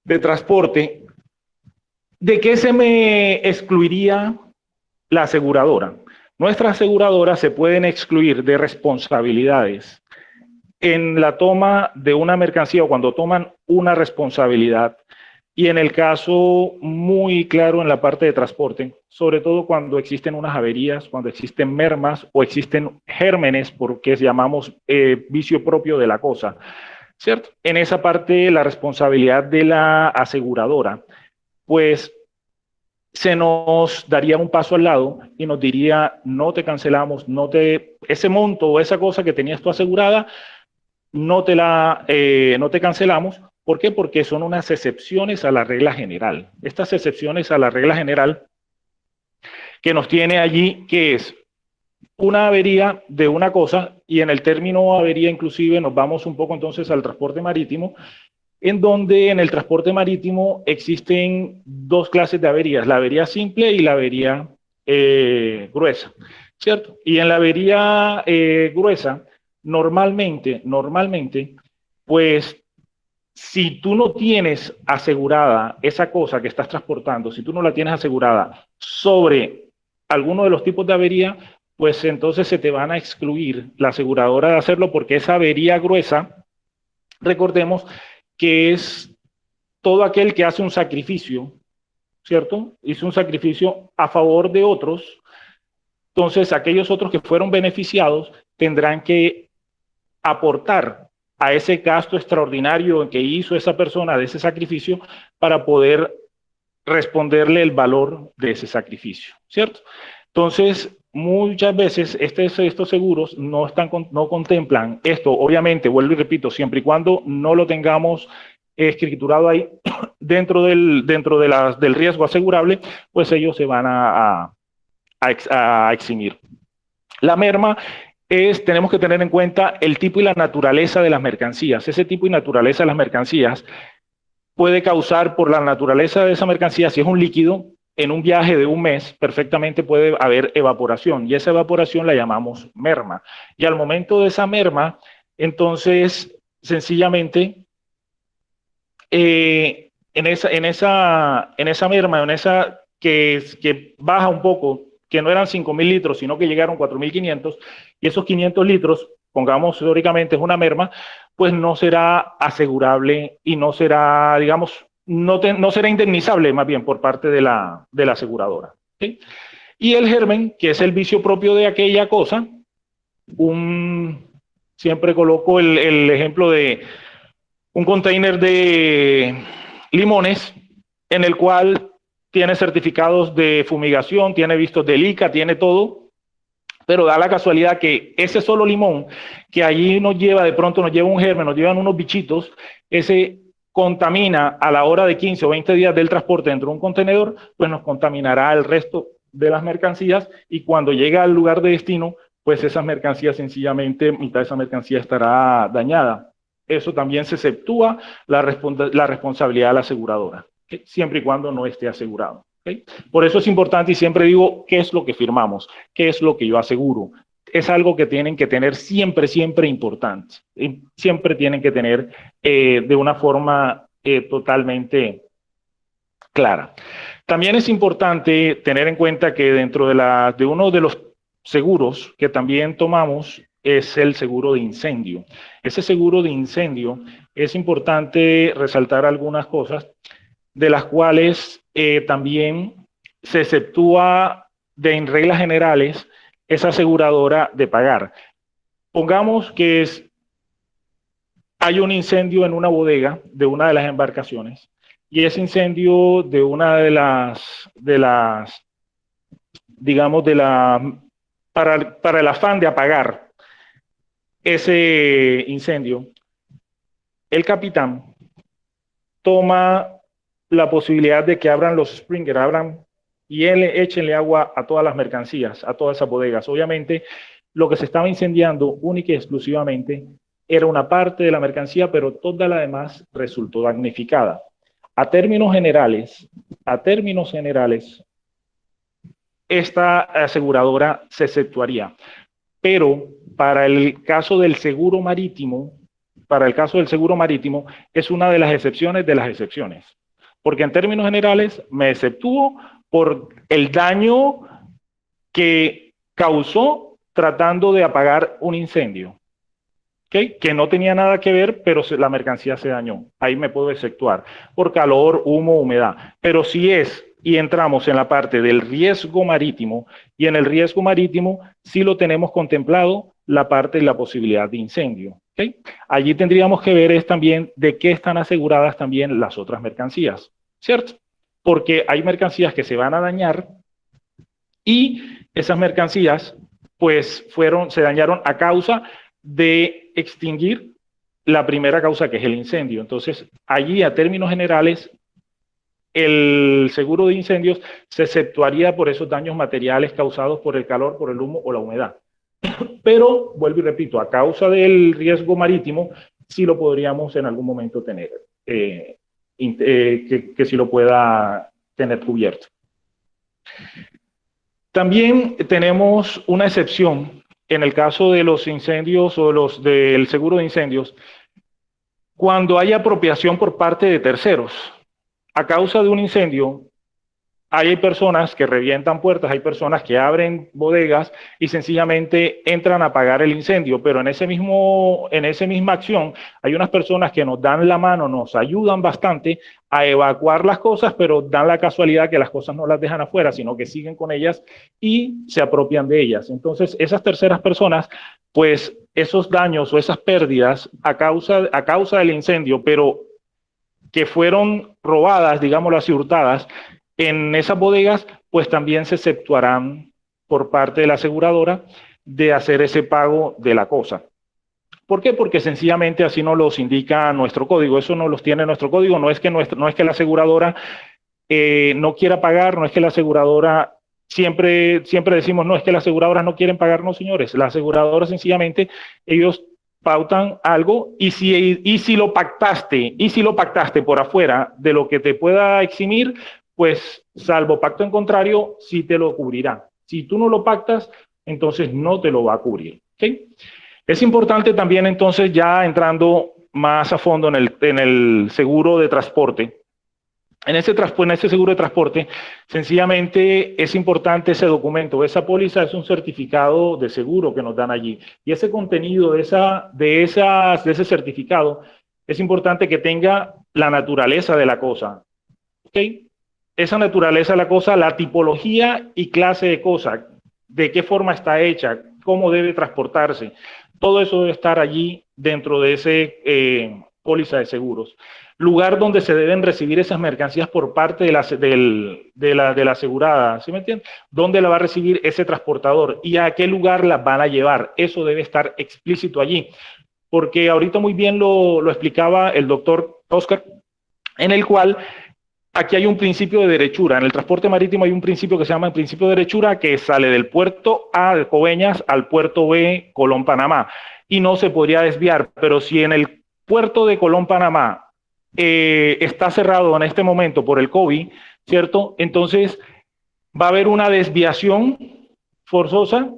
de transporte. ¿De qué se me excluiría la aseguradora? Nuestras aseguradoras se pueden excluir de responsabilidades en la toma de una mercancía o cuando toman una responsabilidad, y en el caso muy claro en la parte de transporte, sobre todo cuando existen unas averías, cuando existen mermas o existen gérmenes, porque llamamos vicio propio de la cosa, ¿cierto? En esa parte la responsabilidad de la aseguradora, pues se nos daría un paso al lado y nos diría, no te cancelamos, ese monto o esa cosa que tenías tú asegurada, no te cancelamos. ¿Por qué? Porque son unas excepciones a la regla general. Estas excepciones a la regla general que nos tiene allí, que es una avería de una cosa, y en el término avería inclusive nos vamos un poco entonces al transporte marítimo, en donde en el transporte marítimo existen dos clases de averías, la avería simple y la avería gruesa, ¿cierto? Y en la avería gruesa, normalmente, pues si tú no tienes asegurada esa cosa que estás transportando, si tú no la tienes asegurada sobre alguno de los tipos de avería, pues entonces se te van a excluir la aseguradora de hacerlo, porque esa avería gruesa, recordemos que es todo aquel que hace un sacrificio, ¿cierto? Hizo un sacrificio a favor de otros, entonces aquellos otros que fueron beneficiados tendrán que aportar a ese gasto extraordinario que hizo esa persona de ese sacrificio para poder responderle el valor de ese sacrificio, ¿cierto? Entonces, muchas veces estos seguros no contemplan esto, obviamente, vuelvo y repito, siempre y cuando no lo tengamos escriturado ahí dentro del riesgo asegurable, pues ellos se van a eximir. La merma tenemos que tener en cuenta el tipo y la naturaleza de las mercancías. Ese tipo y naturaleza de las mercancías puede causar, por la naturaleza de esa mercancía, si es un líquido, en un viaje de un mes, perfectamente puede haber evaporación, y esa evaporación la llamamos merma. Y al momento de esa merma, entonces, sencillamente, en esa merma, que baja un poco, que no eran 5.000 litros, sino que llegaron 4.500, y esos 500 litros, pongamos teóricamente es una merma, pues no será asegurable y no será, digamos, no será indemnizable más bien por parte de la aseguradora, ¿sí? Y el germen, que es el vicio propio de aquella cosa, siempre coloco el ejemplo de un container de limones en el cual tiene certificados de fumigación, tiene vistos del ICA, tiene todo, pero da la casualidad que ese solo limón que allí de pronto nos lleva un germen, nos llevan unos bichitos, ese contamina a la hora de 15 o 20 días del transporte dentro de un contenedor, pues nos contaminará el resto de las mercancías, y cuando llega al lugar de destino, pues esas mercancías sencillamente, mitad de esa mercancía estará dañada. Eso también se exceptúa la responsabilidad de la aseguradora, ¿okay? Siempre y cuando no esté asegurado. ¿Okay? Por eso es importante y siempre digo, ¿qué es lo que firmamos? ¿Qué es lo que yo aseguro? Es algo que tienen que tener siempre, siempre importante. Siempre tienen que tener de una forma totalmente clara. También es importante tener en cuenta que dentro de uno de los seguros que también tomamos es el seguro de incendio. Ese seguro de incendio es importante resaltar algunas cosas de las cuales también se exceptúa en reglas generales esa aseguradora de pagar. Pongamos que hay un incendio en una bodega de una de las embarcaciones y ese incendio de una de las digamos, para el afán de apagar ese incendio, el capitán toma la posibilidad de que abran los sprinklers, y échenle agua a todas las mercancías, a todas esas bodegas. Obviamente, lo que se estaba incendiando única y exclusivamente era una parte de la mercancía, pero toda la demás resultó damnificada. A términos generales, esta aseguradora se exceptuaría. Pero para el caso del seguro marítimo, es una de las excepciones de las excepciones. Porque en términos generales me exceptúo por el daño que causó tratando de apagar un incendio, ¿okay? Que no tenía nada que ver, pero la mercancía se dañó. Ahí me puedo exceptuar por calor, humo, humedad. Pero si y entramos en la parte del riesgo marítimo, y en el riesgo marítimo sí lo tenemos contemplado la parte de la posibilidad de incendio. ¿Okay? Allí tendríamos que ver también de qué están aseguradas también las otras mercancías, ¿cierto? Porque hay mercancías que se van a dañar y esas mercancías pues se dañaron a causa de extinguir la primera causa, que es el incendio. Entonces, allí a términos generales, el seguro de incendios se exceptuaría por esos daños materiales causados por el calor, por el humo o la humedad. Pero, vuelvo y repito, a causa del riesgo marítimo, sí lo podríamos en algún momento tener, que sí lo pueda tener cubierto. También tenemos una excepción en el caso de los incendios o del seguro de incendios, cuando hay apropiación por parte de terceros. A causa de un incendio, hay personas que revientan puertas, hay personas que abren bodegas y sencillamente entran a apagar el incendio, pero en esa misma acción hay unas personas que nos dan la mano, nos ayudan bastante a evacuar las cosas, pero dan la casualidad que las cosas no las dejan afuera, sino que siguen con ellas y se apropian de ellas. Entonces, esas terceras personas, pues esos daños o esas pérdidas a causa del incendio, pero que fueron robadas, digámoslo así, hurtadas, en esas bodegas, pues también se exceptuarán por parte de la aseguradora de hacer ese pago de la cosa. ¿Por qué? Porque sencillamente así nos los indica nuestro código. Eso no los tiene nuestro código. No es que la aseguradora no quiera pagar, no es que la aseguradora siempre decimos, no, es que las aseguradoras no quieren pagar, no, señores. La aseguradora sencillamente, ellos pautan algo y si lo pactaste por afuera de lo que te pueda eximir, pues salvo pacto en contrario, sí te lo cubrirá. Si tú no lo pactas, entonces no te lo va a cubrir. ¿Okay? Es importante también entonces, ya entrando más a fondo en el seguro de transporte, en ese seguro de transporte, sencillamente es importante ese documento. Esa póliza es un certificado de seguro que nos dan allí. Y ese contenido de ese certificado es importante que tenga la naturaleza de la cosa. ¿Okay? Esa naturaleza de la cosa, la tipología y clase de cosa, de qué forma está hecha, cómo debe transportarse. Todo eso debe estar allí dentro de ese póliza de seguros. Lugar donde se deben recibir esas mercancías por parte de la asegurada, ¿sí me entienden? ¿Dónde la va a recibir ese transportador y a qué lugar las van a llevar? Eso debe estar explícito allí. Porque ahorita muy bien lo explicaba el doctor Oscar, en el cual aquí hay un principio de derechura. En el transporte marítimo hay un principio que se llama el principio de derechura, que sale del puerto A de Coveñas al puerto B, Colón, Panamá, y no se podría desviar. Pero si en el puerto de Colón, Panamá, está cerrado en este momento por el COVID, ¿cierto? Entonces va a haber una desviación forzosa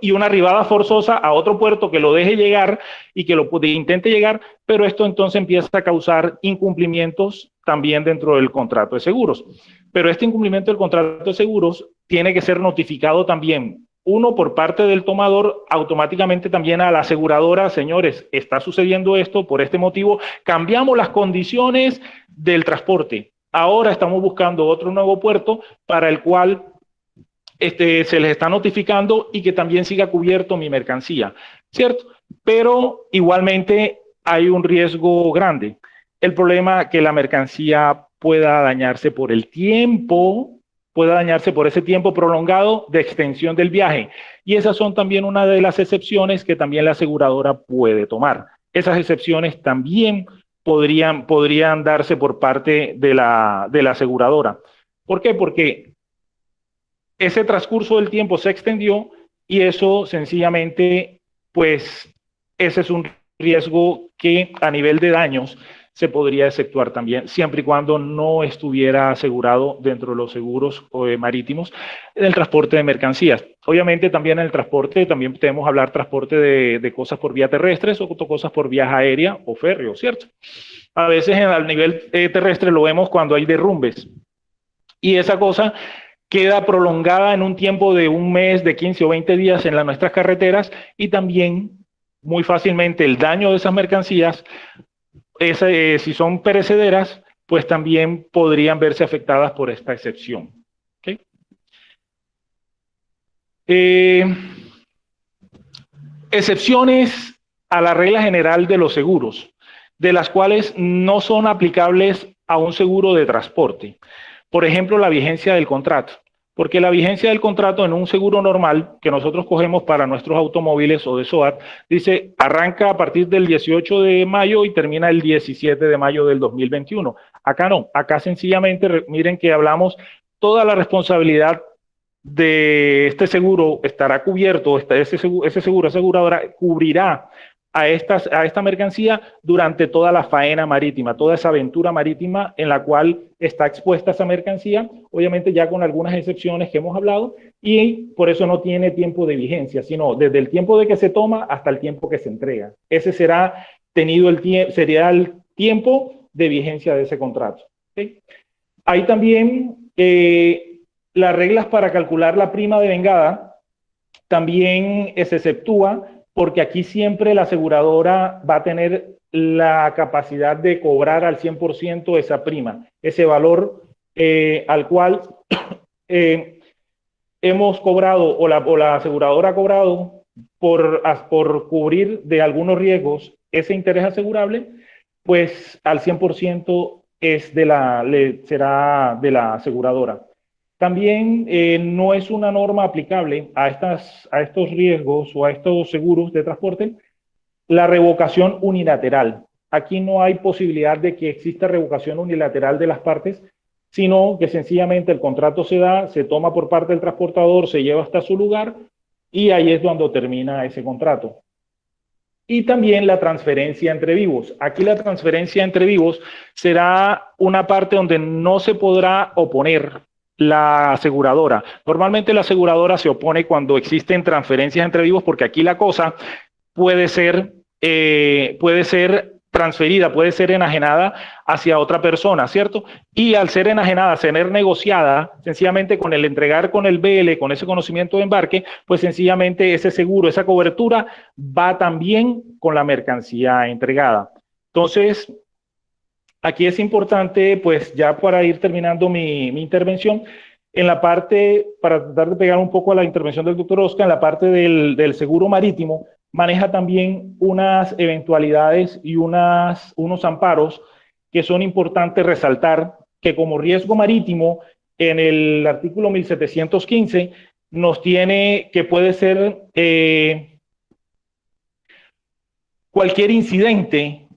y una arribada forzosa a otro puerto que lo deje llegar y que lo intente llegar, pero esto entonces empieza a causar incumplimientos también dentro del contrato de seguros. Pero este incumplimiento del contrato de seguros tiene que ser notificado también, uno, por parte del tomador, automáticamente también a la aseguradora. Señores, está sucediendo esto por este motivo, cambiamos las condiciones del transporte. Ahora estamos buscando otro nuevo puerto para el cual se les está notificando y que también siga cubierto mi mercancía, ¿cierto? Pero igualmente hay un riesgo grande. El problema que la mercancía pueda dañarse por el tiempo, pueda dañarse por ese tiempo prolongado de extensión del viaje. Y esas son también una de las excepciones que también la aseguradora puede tomar. Esas excepciones también podrían darse por parte de la aseguradora. ¿Por qué? Porque ese transcurso del tiempo se extendió y eso sencillamente, pues, ese es un riesgo que a nivel de daños se podría efectuar también, siempre y cuando no estuviera asegurado dentro de los seguros marítimos en el transporte de mercancías. Obviamente también en el transporte, también podemos hablar transporte de cosas por vía terrestres o cosas por vía aérea o férreo, ¿cierto? A veces al nivel terrestre lo vemos cuando hay derrumbes y esa cosa queda prolongada en un tiempo de un mes, de 15 o 20 días en nuestras carreteras y también muy fácilmente el daño de esas mercancías, si son perecederas, pues también podrían verse afectadas por esta excepción. ¿Okay? Excepciones a la regla general de los seguros, de las cuales no son aplicables a un seguro de transporte. Por ejemplo, la vigencia del contrato. Porque la vigencia del contrato en un seguro normal que nosotros cogemos para nuestros automóviles o de SOAT, dice, arranca a partir del 18 de mayo y termina el 17 de mayo del 2021. Acá no, acá sencillamente, miren que hablamos, toda la responsabilidad de este seguro estará cubierto, ese seguro aseguradora cubrirá a esta mercancía durante toda la faena marítima, toda esa aventura marítima en la cual está expuesta esa mercancía, obviamente ya con algunas excepciones que hemos hablado, y por eso no tiene tiempo de vigencia, sino desde el tiempo de que se toma hasta el tiempo que se entrega. Ese sería el tiempo de vigencia de ese contrato. ¿Okay? Hay también las reglas para calcular la prima de vengada, también se exceptúa porque aquí siempre la aseguradora va a tener la capacidad de cobrar al 100% esa prima, ese valor al cual hemos cobrado o la aseguradora ha cobrado por cubrir de algunos riesgos ese interés asegurable, pues al 100% será de la aseguradora. También no es una norma aplicable a estos riesgos o a estos seguros de transporte la revocación unilateral. Aquí no hay posibilidad de que exista revocación unilateral de las partes, sino que sencillamente el contrato se toma por parte del transportador, se lleva hasta su lugar y ahí es cuando termina ese contrato. Y también la transferencia entre vivos. Aquí la transferencia entre vivos será una parte donde no se podrá oponer la aseguradora. Normalmente la aseguradora se opone cuando existen transferencias entre vivos porque aquí la cosa puede ser transferida, puede ser enajenada hacia otra persona, ¿cierto? Y al ser enajenada, ser negociada, sencillamente con el entregar con el BL, con ese conocimiento de embarque, pues sencillamente ese seguro, esa cobertura va también con la mercancía entregada. Entonces, aquí es importante, pues ya para ir terminando mi intervención, en la parte, para tratar de pegar un poco a la intervención del doctor Oscar, en la parte del seguro marítimo, maneja también unas eventualidades y unos amparos que son importantes resaltar, que como riesgo marítimo, en el artículo 1715, nos tiene que puede ser cualquier incidente,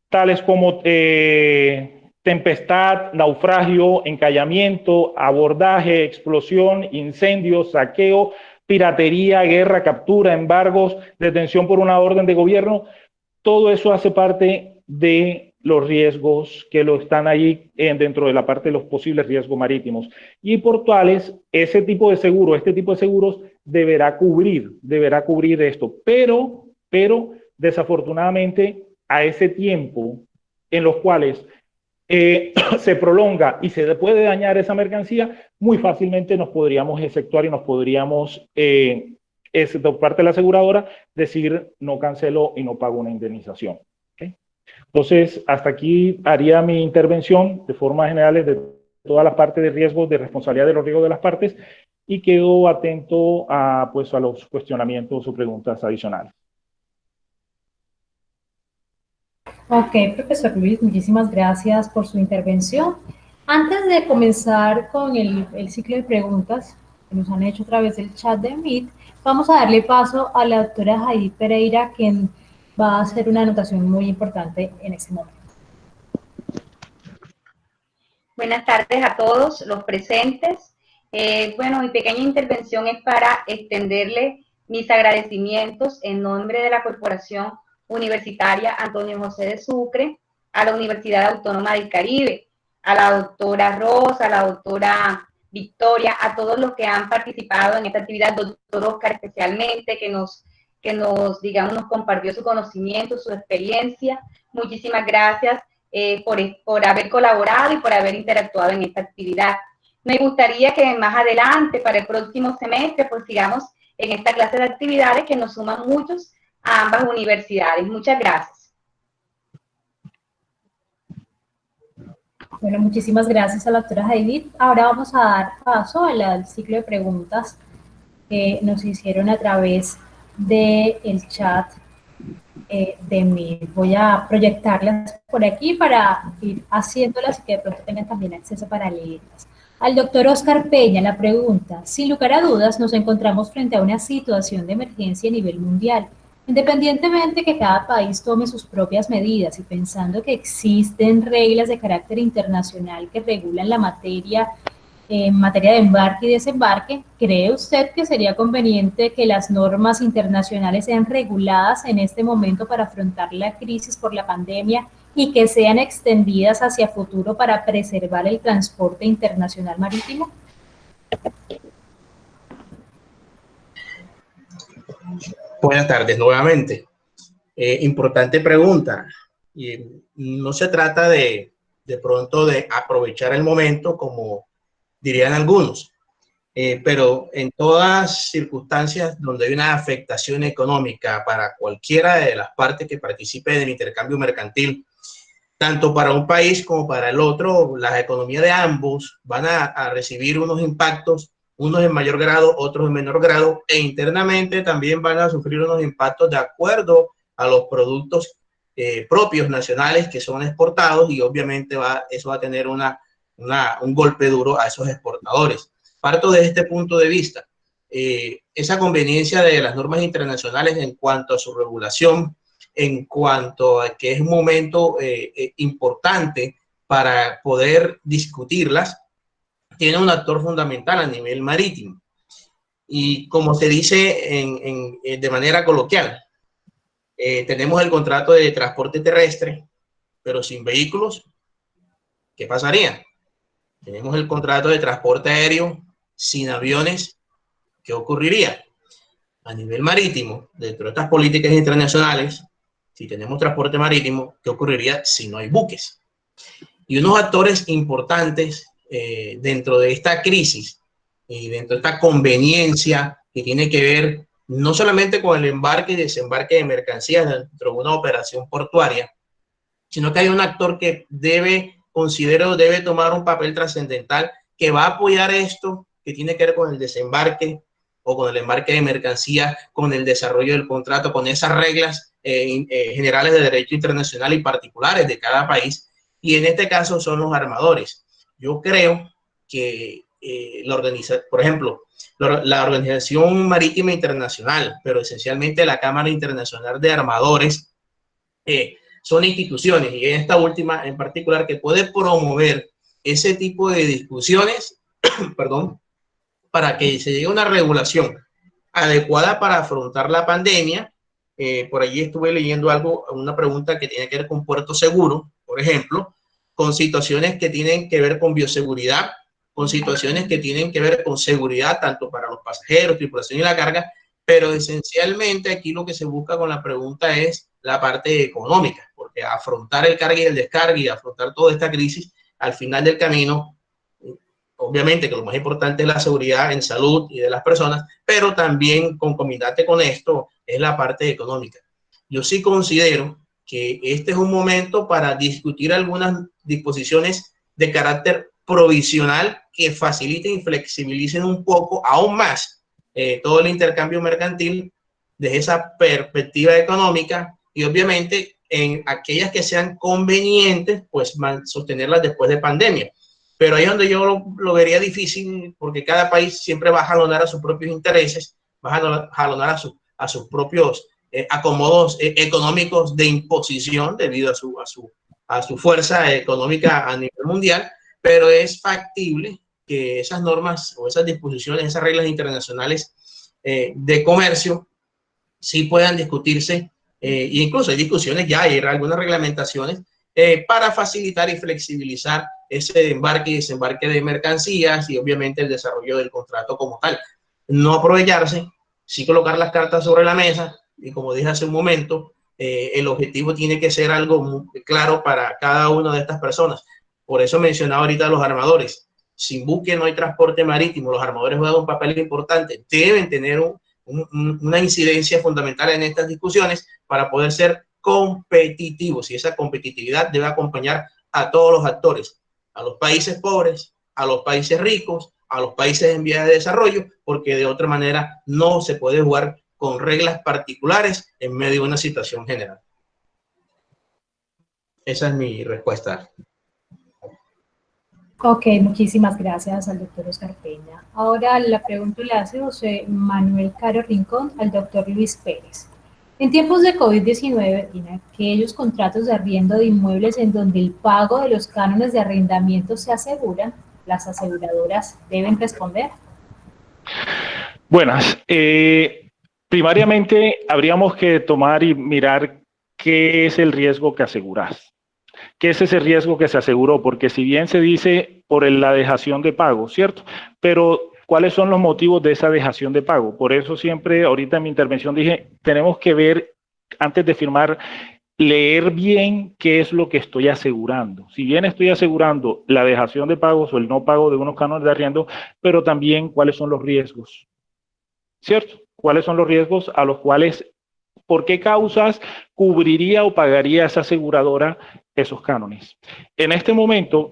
tales como tempestad, naufragio, encallamiento, abordaje, explosión, incendio, saqueo, piratería, guerra, captura, embargos, detención por una orden de gobierno. Todo eso hace parte de los riesgos que lo están ahí dentro de la parte de los posibles riesgos marítimos. Y portuales, este tipo de seguros deberá cubrir esto. Pero desafortunadamente, a ese tiempo en los cuales se prolonga y se puede dañar esa mercancía, muy fácilmente nos podríamos exceptuar y nos podríamos, por parte de la aseguradora, decir no cancelo y no pago una indemnización. ¿Okay? Entonces, hasta aquí haría mi intervención de forma general de toda la parte de riesgos, de responsabilidad de los riesgos de las partes, y quedo atento a, pues, a los cuestionamientos o preguntas adicionales. Ok, profesor Luis, muchísimas gracias por su intervención. Antes de comenzar con el ciclo de preguntas que nos han hecho a través del chat de Meet, vamos a darle paso a la doctora Heidi Pereira, quien va a hacer una anotación muy importante en este momento. Buenas tardes a todos los presentes. Bueno, mi pequeña intervención es para extenderle mis agradecimientos en nombre de la Corporación Universitaria Antonio José de Sucre, a la Universidad Autónoma del Caribe, a la doctora Rosa, a la doctora Victoria, a todos los que han participado en esta actividad, doctor Oscar especialmente, que nos compartió su conocimiento, su experiencia. Muchísimas gracias por haber colaborado y por haber interactuado en esta actividad. Me gustaría que más adelante, para el próximo semestre, pues sigamos en esta clase de actividades que nos suman muchos a ambas universidades. Muchas gracias. Bueno, muchísimas gracias a la doctora Heidi. Ahora vamos a dar paso al ciclo de preguntas que nos hicieron a través del chat de Meet. Voy a proyectarlas por aquí para ir haciéndolas y que de pronto tengan también acceso para leerlas. Al doctor Oscar Peña la pregunta: sin lugar a dudas nos encontramos frente a una situación de emergencia a nivel mundial. Independientemente que cada país tome sus propias medidas y pensando que existen reglas de carácter internacional que regulan la materia, en materia de embarque y desembarque, ¿cree usted que sería conveniente que las normas internacionales sean reguladas en este momento para afrontar la crisis por la pandemia y que sean extendidas hacia futuro para preservar el transporte internacional marítimo? Buenas tardes nuevamente. Importante pregunta. No se trata de pronto de aprovechar el momento, como dirían algunos, pero en todas circunstancias donde hay una afectación económica para cualquiera de las partes que participe del intercambio mercantil, tanto para un país como para el otro, las economías de ambos van a recibir unos impactos, unos en mayor grado, otros en menor grado, e internamente también van a sufrir unos impactos de acuerdo a los productos propios nacionales que son exportados, y obviamente eso va a tener un golpe duro a esos exportadores. Parto de este punto de vista. Esa conveniencia de las normas internacionales en cuanto a su regulación, en cuanto a que es un momento importante para poder discutirlas, tiene un actor fundamental a nivel marítimo. Y como se dice de manera coloquial, tenemos el contrato de transporte terrestre, pero sin vehículos, ¿qué pasaría? Tenemos el contrato de transporte aéreo sin aviones, ¿qué ocurriría? A nivel marítimo, dentro de estas políticas internacionales, si tenemos transporte marítimo, ¿qué ocurriría si no hay buques? Y unos actores importantes dentro de esta crisis y dentro de esta conveniencia que tiene que ver no solamente con el embarque y desembarque de mercancías dentro de una operación portuaria, sino que hay un actor que debe tomar un papel trascendental, que va a apoyar esto que tiene que ver con el desembarque o con el embarque de mercancías, con el desarrollo del contrato, con esas reglas generales de derecho internacional y particulares de cada país, y en este caso son los armadores. Yo creo que por ejemplo, la Organización Marítima Internacional, pero esencialmente la Cámara Internacional de Armadores, son instituciones, y esta última en particular, que puede promover ese tipo de discusiones, perdón, para que se llegue a una regulación adecuada para afrontar la pandemia. Por allí estuve leyendo algo, una pregunta que tiene que ver con puerto seguro, por ejemplo, con situaciones que tienen que ver con bioseguridad, con situaciones que tienen que ver con seguridad, tanto para los pasajeros, tripulación y la carga, pero esencialmente aquí lo que se busca con la pregunta es la parte económica, porque afrontar el carga y el descarga y afrontar toda esta crisis, al final del camino, obviamente que lo más importante es la seguridad en salud y de las personas, pero también concomitante con esto es la parte económica. Yo sí considero que este es un momento para discutir algunas disposiciones de carácter provisional que faciliten y flexibilicen un poco aún más todo el intercambio mercantil desde esa perspectiva económica, y obviamente en aquellas que sean convenientes, pues sostenerlas después de pandemia. Pero ahí es donde yo lo vería difícil, porque cada país siempre va a jalonar a sus propios intereses, va a jalonar a sus propios acomodos económicos de imposición debido a su fuerza económica a nivel mundial, pero es factible que esas normas o esas disposiciones, esas reglas internacionales de comercio sí puedan discutirse, e incluso hay discusiones ya, hay algunas reglamentaciones para facilitar y flexibilizar ese embarque y desembarque de mercancías y obviamente el desarrollo del contrato como tal. No aprovecharse, sí colocar las cartas sobre la mesa, y como dije hace un momento, el objetivo tiene que ser algo muy claro para cada una de estas personas. Por eso mencionaba ahorita a los armadores. Sin buque no hay transporte marítimo. Los armadores juegan un papel importante. Deben tener una incidencia fundamental en estas discusiones para poder ser competitivos, y esa competitividad debe acompañar a todos los actores, a los países pobres, a los países ricos, a los países en vías de desarrollo, porque de otra manera no se puede jugar con reglas particulares en medio de una situación general. Esa es mi respuesta. Ok, muchísimas gracias al doctor Oscar Peña. Ahora la pregunta le hace José Manuel Caro Rincón al doctor Luis Pérez. En tiempos de COVID-19, ¿en aquellos contratos de arriendo de inmuebles en donde el pago de los cánones de arrendamiento se aseguran, las aseguradoras deben responder? Buenas. Primariamente, habríamos que tomar y mirar qué es el riesgo que aseguras. ¿Qué es ese riesgo que se aseguró? Porque si bien se dice por la dejación de pago, ¿cierto? Pero ¿cuáles son los motivos de esa dejación de pago? Por eso siempre, ahorita en mi intervención dije, tenemos que ver, antes de firmar, leer bien qué es lo que estoy asegurando. Si bien estoy asegurando la dejación de pagos o el no pago de unos cánones de arriendo, pero también cuáles son los riesgos, ¿cierto? ¿Cuáles son los riesgos a los cuales, por qué causas cubriría o pagaría esa aseguradora esos cánones? En este momento,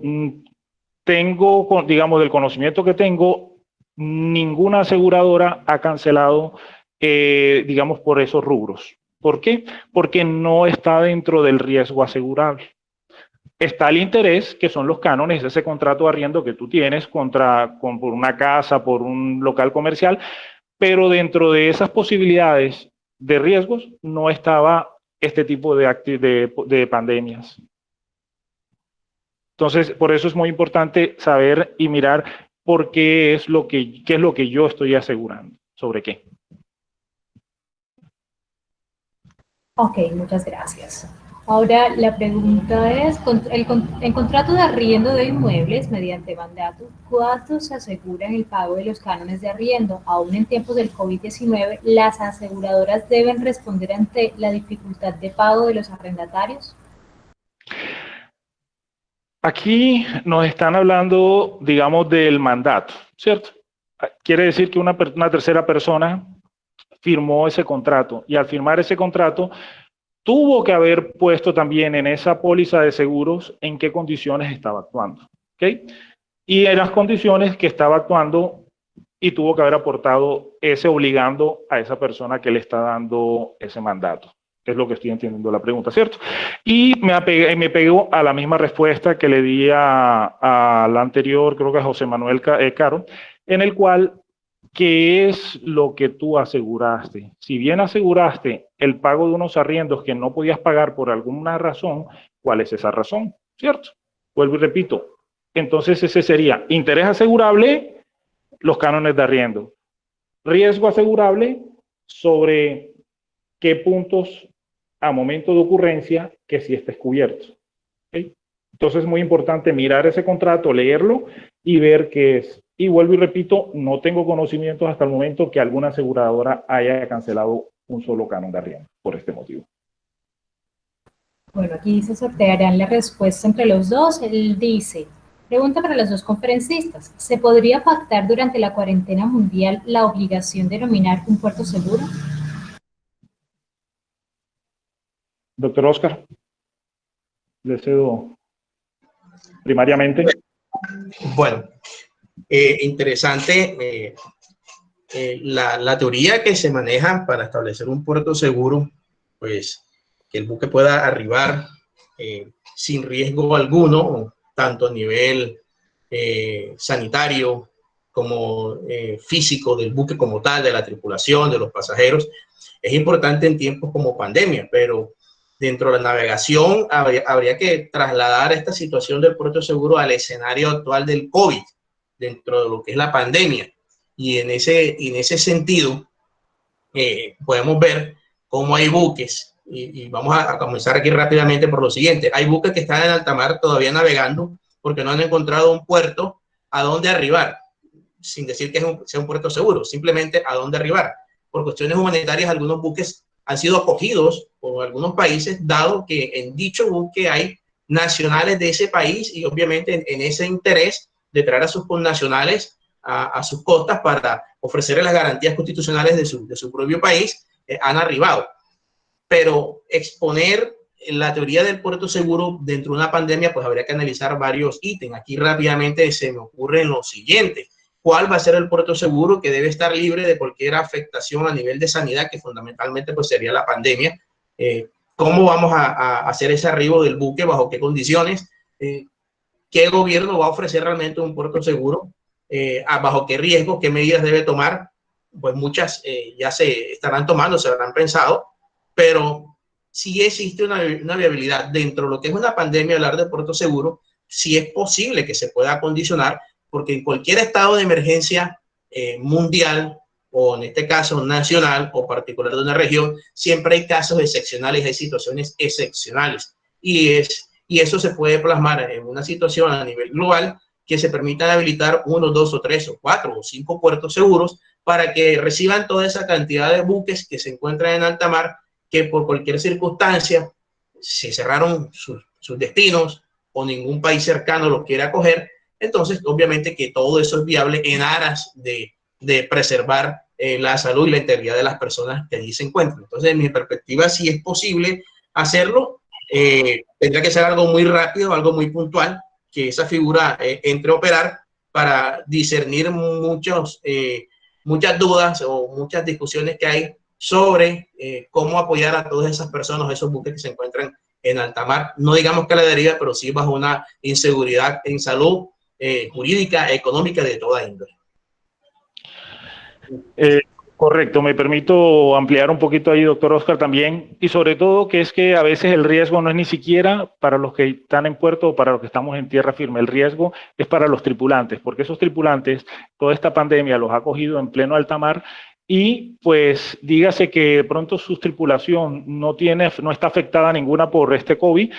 tengo, digamos, del conocimiento que tengo, ninguna aseguradora ha cancelado, digamos, por esos rubros. ¿Por qué? Porque no está dentro del riesgo asegurable. Está el interés, que son los cánones, ese contrato de arriendo que tú tienes por una casa, por un local comercial, pero dentro de esas posibilidades de riesgos no estaba este tipo de pandemias. Entonces, por eso es muy importante saber y mirar qué es lo que yo estoy asegurando, sobre qué. Ok, muchas gracias. Ahora la pregunta es, en contrato de arriendo de inmuebles mediante mandato, ¿cuánto se asegura el pago de los cánones de arriendo? Aún en tiempos del COVID-19, ¿las aseguradoras deben responder ante la dificultad de pago de los arrendatarios? Aquí nos están hablando, digamos, del mandato, ¿cierto? Quiere decir que una tercera persona firmó ese contrato, y al firmar ese contrato tuvo que haber puesto también en esa póliza de seguros en qué condiciones estaba actuando, ¿ok? Y en las condiciones que estaba actuando, y tuvo que haber aportado ese obligando a esa persona que le está dando ese mandato. Es lo que estoy entendiendo la pregunta, ¿cierto? Y me pegó a la misma respuesta que le di a la anterior, creo que a José Manuel Caro, en el cual, ¿qué es lo que tú aseguraste? Si bien aseguraste el pago de unos arriendos que no podías pagar por alguna razón, ¿cuál es esa razón? ¿Cierto? Vuelvo y repito. Entonces ese sería interés asegurable, los cánones de arriendo. Riesgo asegurable sobre qué puntos a momento de ocurrencia que sí estés cubierto. ¿Okay? Entonces es muy importante mirar ese contrato, leerlo y ver qué es. Y vuelvo y repito, no tengo conocimientos hasta el momento que alguna aseguradora haya cancelado un solo canon de arriendo por este motivo. Bueno, aquí se sortearán la respuesta entre los dos. Él dice, pregunta para los dos conferencistas, ¿se podría pactar durante la cuarentena mundial la obligación de nominar un puerto seguro? Doctor Oscar, le cedo primariamente. Bueno, interesante la teoría que se maneja para establecer un puerto seguro, pues que el buque pueda arribar sin riesgo alguno, tanto a nivel sanitario como físico del buque como tal, de la tripulación, de los pasajeros. Es importante en tiempos como pandemia, pero dentro de la navegación habría que trasladar esta situación del puerto seguro al escenario actual del COVID, dentro de lo que es la pandemia. Y en ese sentido, podemos ver cómo hay buques, y vamos a comenzar aquí rápidamente por lo siguiente. Hay buques que están en alta mar todavía navegando porque no han encontrado un puerto a donde arribar, sin decir que sea un puerto seguro, simplemente a donde arribar. Por cuestiones humanitarias, algunos buques han sido acogidos por algunos países, dado que en dicho buque hay nacionales de ese país y obviamente en ese interés de traer a sus connacionales a sus costas para ofrecerles las garantías constitucionales de su propio país, han arribado. Pero exponer la teoría del puerto seguro dentro de una pandemia, pues habría que analizar varios ítems. Aquí rápidamente se me ocurre lo siguiente. ¿Cuál va a ser el puerto seguro que debe estar libre de cualquier afectación a nivel de sanidad, que fundamentalmente pues sería la pandemia? ¿Cómo vamos a hacer ese arribo del buque? ¿Bajo qué condiciones? ¿Qué gobierno va a ofrecer realmente un puerto seguro? ¿Bajo qué riesgo? ¿Qué medidas debe tomar? Pues muchas ya se estarán tomando, se habrán pensado, pero si existe una viabilidad dentro de lo que es una pandemia, hablar de puerto seguro, sí es posible que se pueda acondicionar, porque en cualquier estado de emergencia mundial, o en este caso nacional o particular de una región, siempre hay casos excepcionales, hay situaciones excepcionales. Y eso se puede plasmar en una situación a nivel global que se permitan habilitar 1, 2 o 3 o 4 o 5 puertos seguros para que reciban toda esa cantidad de buques que se encuentran en alta mar, que por cualquier circunstancia se cerraron sus destinos o ningún país cercano los quiere acoger. Entonces, obviamente que todo eso es viable en aras de preservar la salud y la integridad de las personas que allí se encuentran. Entonces, en mi perspectiva, sí es posible hacerlo. Tendría que ser algo muy rápido, algo muy puntual, que esa figura entre a operar para discernir muchas dudas o muchas discusiones que hay sobre cómo apoyar a todas esas personas, esos buques que se encuentran en alta mar. No digamos que a la deriva, pero sí bajo una inseguridad en salud, jurídica, económica, de toda índole. Correcto, me permito ampliar un poquito ahí, doctor Oscar, también, y sobre todo que es que a veces el riesgo no es ni siquiera para los que están en puerto o para los que estamos en tierra firme, el riesgo es para los tripulantes, porque esos tripulantes, toda esta pandemia los ha cogido en pleno alta mar y pues dígase que de pronto su tripulación no está afectada ninguna por este COVID,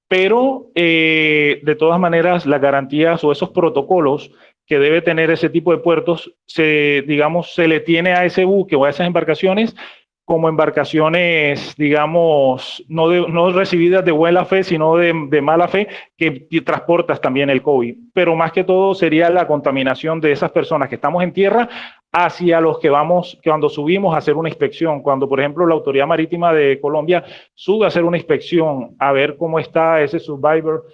pero de todas maneras las garantías o esos protocolos que debe tener ese tipo de puertos, se le tiene a ese buque o a esas embarcaciones como embarcaciones, digamos, no recibidas de buena fe, sino de mala fe, que transportas también el COVID. Pero más que todo sería la contaminación de esas personas que estamos en tierra hacia los que vamos, cuando subimos a hacer una inspección, cuando por ejemplo la Autoridad Marítima de Colombia sube a hacer una inspección, a ver cómo está ese survivor,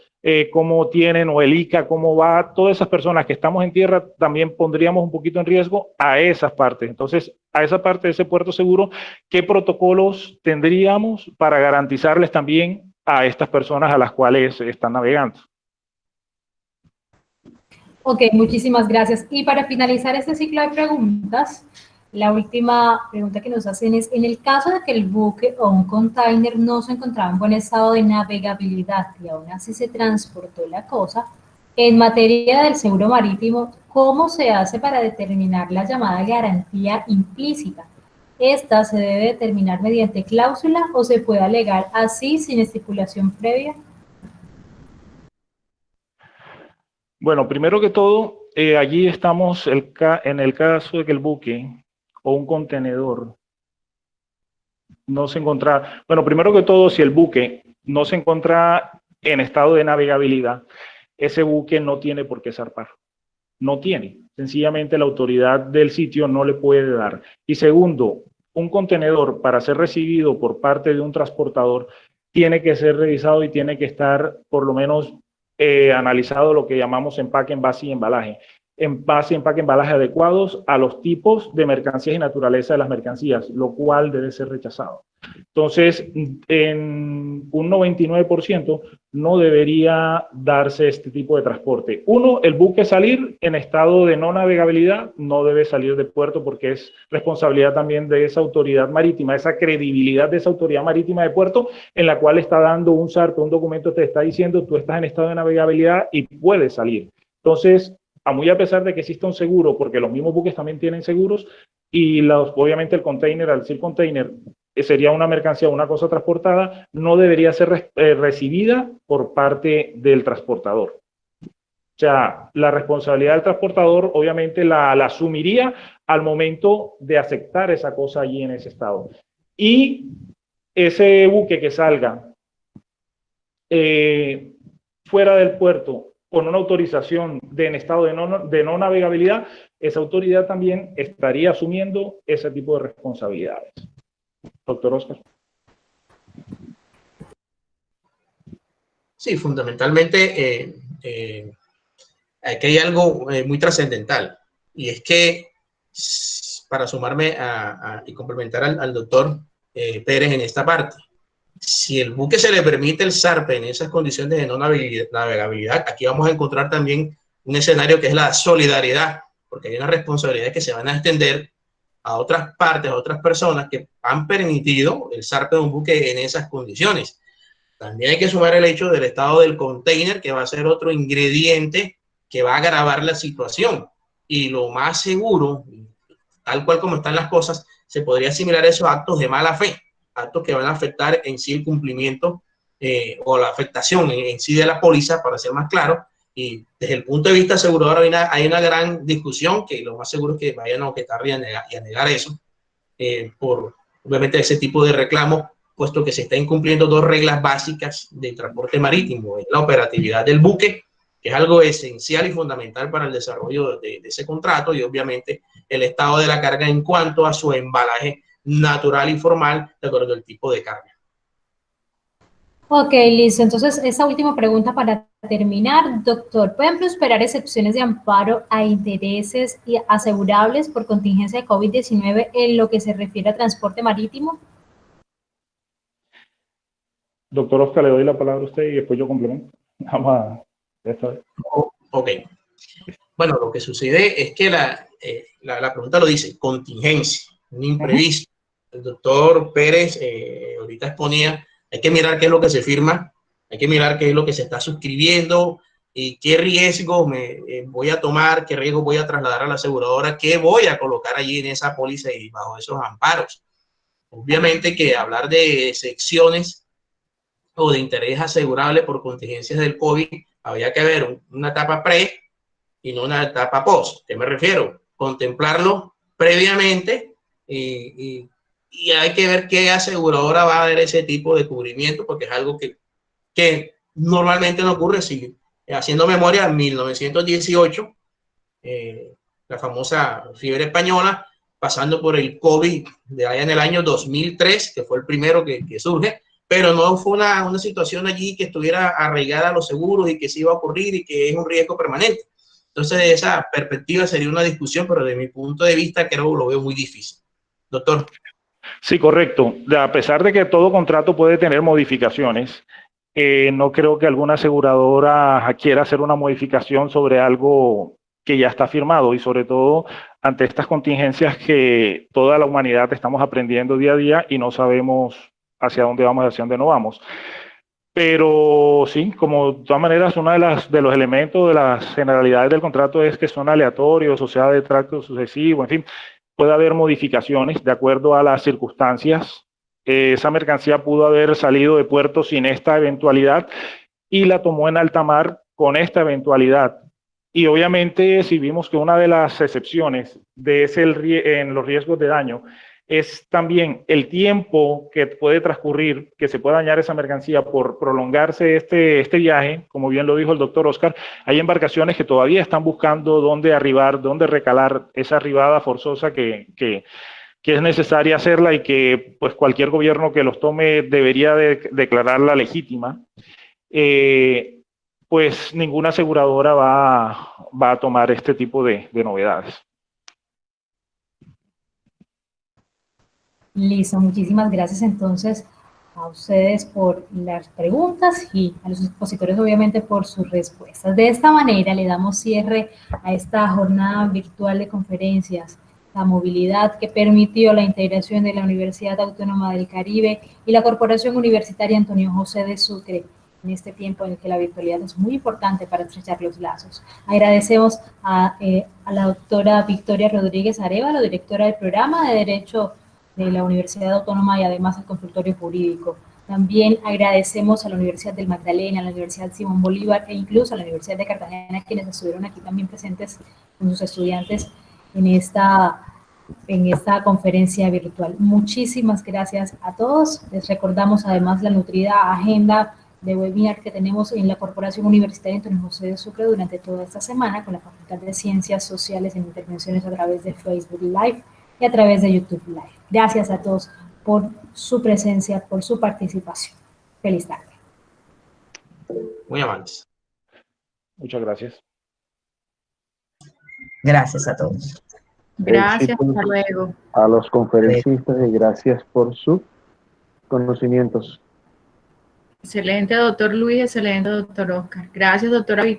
cómo tienen, o el ICA, cómo va, todas esas personas que estamos en tierra, también pondríamos un poquito en riesgo a esas partes. Entonces, a esa parte de ese puerto seguro, ¿qué protocolos tendríamos para garantizarles también a estas personas a las cuales están navegando? Ok, muchísimas gracias. Y para finalizar este ciclo de preguntas, La última pregunta que nos hacen es, en el caso de que el buque o un container no se encontraba en buen estado de navegabilidad y aún así se transportó la cosa, en materia del seguro marítimo, ¿cómo se hace para determinar la llamada garantía implícita? ¿Esta se debe determinar mediante cláusula o se puede alegar así sin estipulación previa? Bueno, primero que todo, allí estamos en el caso de que el buque o un contenedor no se encuentra, bueno, primero que todo, si el buque no se encuentra en estado de navegabilidad, ese buque no tiene por qué zarpar. No tiene. Sencillamente la autoridad del sitio no le puede dar. Y segundo, un contenedor para ser recibido por parte de un transportador tiene que ser revisado y tiene que estar por lo menos analizado lo que llamamos empaque, envase y embalaje. Envase, empaque, embalaje adecuados a los tipos de mercancías y naturaleza de las mercancías, lo cual debe ser rechazado. Entonces, en un 99% no debería darse este tipo de transporte. Uno, el buque salir en estado de no navegabilidad no debe salir de puerto porque es responsabilidad también de esa autoridad marítima, esa credibilidad de esa autoridad marítima de puerto en la cual está dando un SARPE, un documento te está diciendo tú estás en estado de navegabilidad y puedes salir. Entonces, muy a pesar de que exista un seguro, porque los mismos buques también tienen seguros, y obviamente el container, al decir container, sería una mercancía, una cosa transportada, no debería ser recibida por parte del transportador. O sea, la responsabilidad del transportador obviamente la asumiría al momento de aceptar esa cosa allí en ese estado. Y ese buque que salga fuera del puerto con una autorización en estado de no navegabilidad, esa autoridad también estaría asumiendo ese tipo de responsabilidades. Doctor Oscar. Sí, fundamentalmente aquí hay algo muy trascendental, y es que, para sumarme y complementar al doctor Pérez en esta parte, si el buque se le permite el SARPE en esas condiciones de no navegabilidad, aquí vamos a encontrar también un escenario que es la solidaridad, porque hay unas responsabilidades que se van a extender a otras partes, a otras personas que han permitido el SARPE de un buque en esas condiciones. También hay que sumar el hecho del estado del container, que va a ser otro ingrediente que va a agravar la situación. Y lo más seguro, tal cual como están las cosas, se podría asimilar esos actos de mala fe, actos que van a afectar en sí el cumplimiento o la afectación en sí de la póliza, para ser más claro. Y desde el punto de vista asegurador hay una gran discusión, que lo más seguro es que vayan a objetar y a negar eso, por obviamente ese tipo de reclamos, puesto que se están incumpliendo dos reglas básicas del transporte marítimo: es la operatividad del buque, que es algo esencial y fundamental para el desarrollo de ese contrato, y obviamente el estado de la carga en cuanto a su embalaje natural y formal, de acuerdo al tipo de carga. Ok, listo. Entonces, esa última pregunta para terminar, doctor, ¿pueden prosperar excepciones de amparo a intereses asegurables por contingencia de COVID-19 en lo que se refiere a transporte marítimo? Doctor Oscar, le doy la palabra a usted y después yo complemento. Vamos a esta vez. Ok. Bueno, lo que sucede es que la pregunta lo dice: contingencia, un imprevisto. El doctor Pérez ahorita exponía, hay que mirar qué es lo que se firma, hay que mirar qué es lo que se está suscribiendo y qué riesgo voy a tomar, qué riesgo voy a trasladar a la aseguradora, qué voy a colocar allí en esa póliza y bajo esos amparos. Obviamente que hablar de excepciones o de interés asegurable por contingencias del COVID, había que ver una etapa pre y no una etapa post. ¿Qué me refiero? Contemplarlo previamente y hay que ver qué aseguradora va a dar ese tipo de cubrimiento, porque es algo que normalmente no ocurre. Si, haciendo memoria, en 1918, la famosa fiebre española, pasando por el COVID de allá en el año 2003, que fue el primero que surge, pero no fue una situación allí que estuviera arraigada a los seguros y que se iba a ocurrir y que es un riesgo permanente. Entonces, de esa perspectiva sería una discusión, pero de mi punto de vista creo que lo veo muy difícil. Doctor. Sí, correcto. A pesar de que todo contrato puede tener modificaciones, no creo que alguna aseguradora quiera hacer una modificación sobre algo que ya está firmado, y sobre todo ante estas contingencias que toda la humanidad estamos aprendiendo día a día y no sabemos hacia dónde vamos y hacia dónde no vamos. Pero sí, como de todas maneras, uno de los elementos de las generalidades del contrato es que son aleatorios, o sea, de tracto sucesivo, en fin, puede haber modificaciones de acuerdo a las circunstancias. Esa mercancía pudo haber salido de puerto sin esta eventualidad y la tomó en alta mar con esta eventualidad. Y obviamente, si vimos que una de las excepciones en los riesgos de daño es también el tiempo que puede transcurrir, que se puede dañar esa mercancía por prolongarse este viaje, como bien lo dijo el doctor Oscar, hay embarcaciones que todavía están buscando dónde arribar, dónde recalar esa arribada forzosa que es necesaria hacerla y que pues cualquier gobierno que los tome debería declararla legítima. Pues ninguna aseguradora va a tomar este tipo de novedades. Listo, muchísimas gracias entonces a ustedes por las preguntas y a los expositores obviamente por sus respuestas. De esta manera le damos cierre a esta jornada virtual de conferencias, la movilidad que permitió la integración de la Universidad Autónoma del Caribe y la Corporación Universitaria Antonio José de Sucre, en este tiempo en el que la virtualidad es muy importante para estrechar los lazos. Agradecemos a la doctora Victoria Rodríguez Arévalo, directora del programa de Derecho de la Universidad Autónoma y además al consultorio jurídico. También agradecemos a la Universidad del Magdalena, a la Universidad Simón Bolívar e incluso a la Universidad de Cartagena, quienes estuvieron aquí también presentes con sus estudiantes en esta conferencia virtual. Muchísimas gracias a todos. Les recordamos además la nutrida agenda de webinar que tenemos en la Corporación Universitaria Antonio José de Sucre durante toda esta semana con la Facultad de Ciencias Sociales en intervenciones a través de Facebook Live y a través de YouTube Live. Gracias a todos por su presencia, por su participación. Feliz tarde. Muy amables. Muchas gracias. Gracias a todos. Gracias, hasta luego. A los conferencistas y gracias por sus conocimientos. Excelente, doctor Luis, excelente, doctor Oscar. Gracias, doctora Victoria.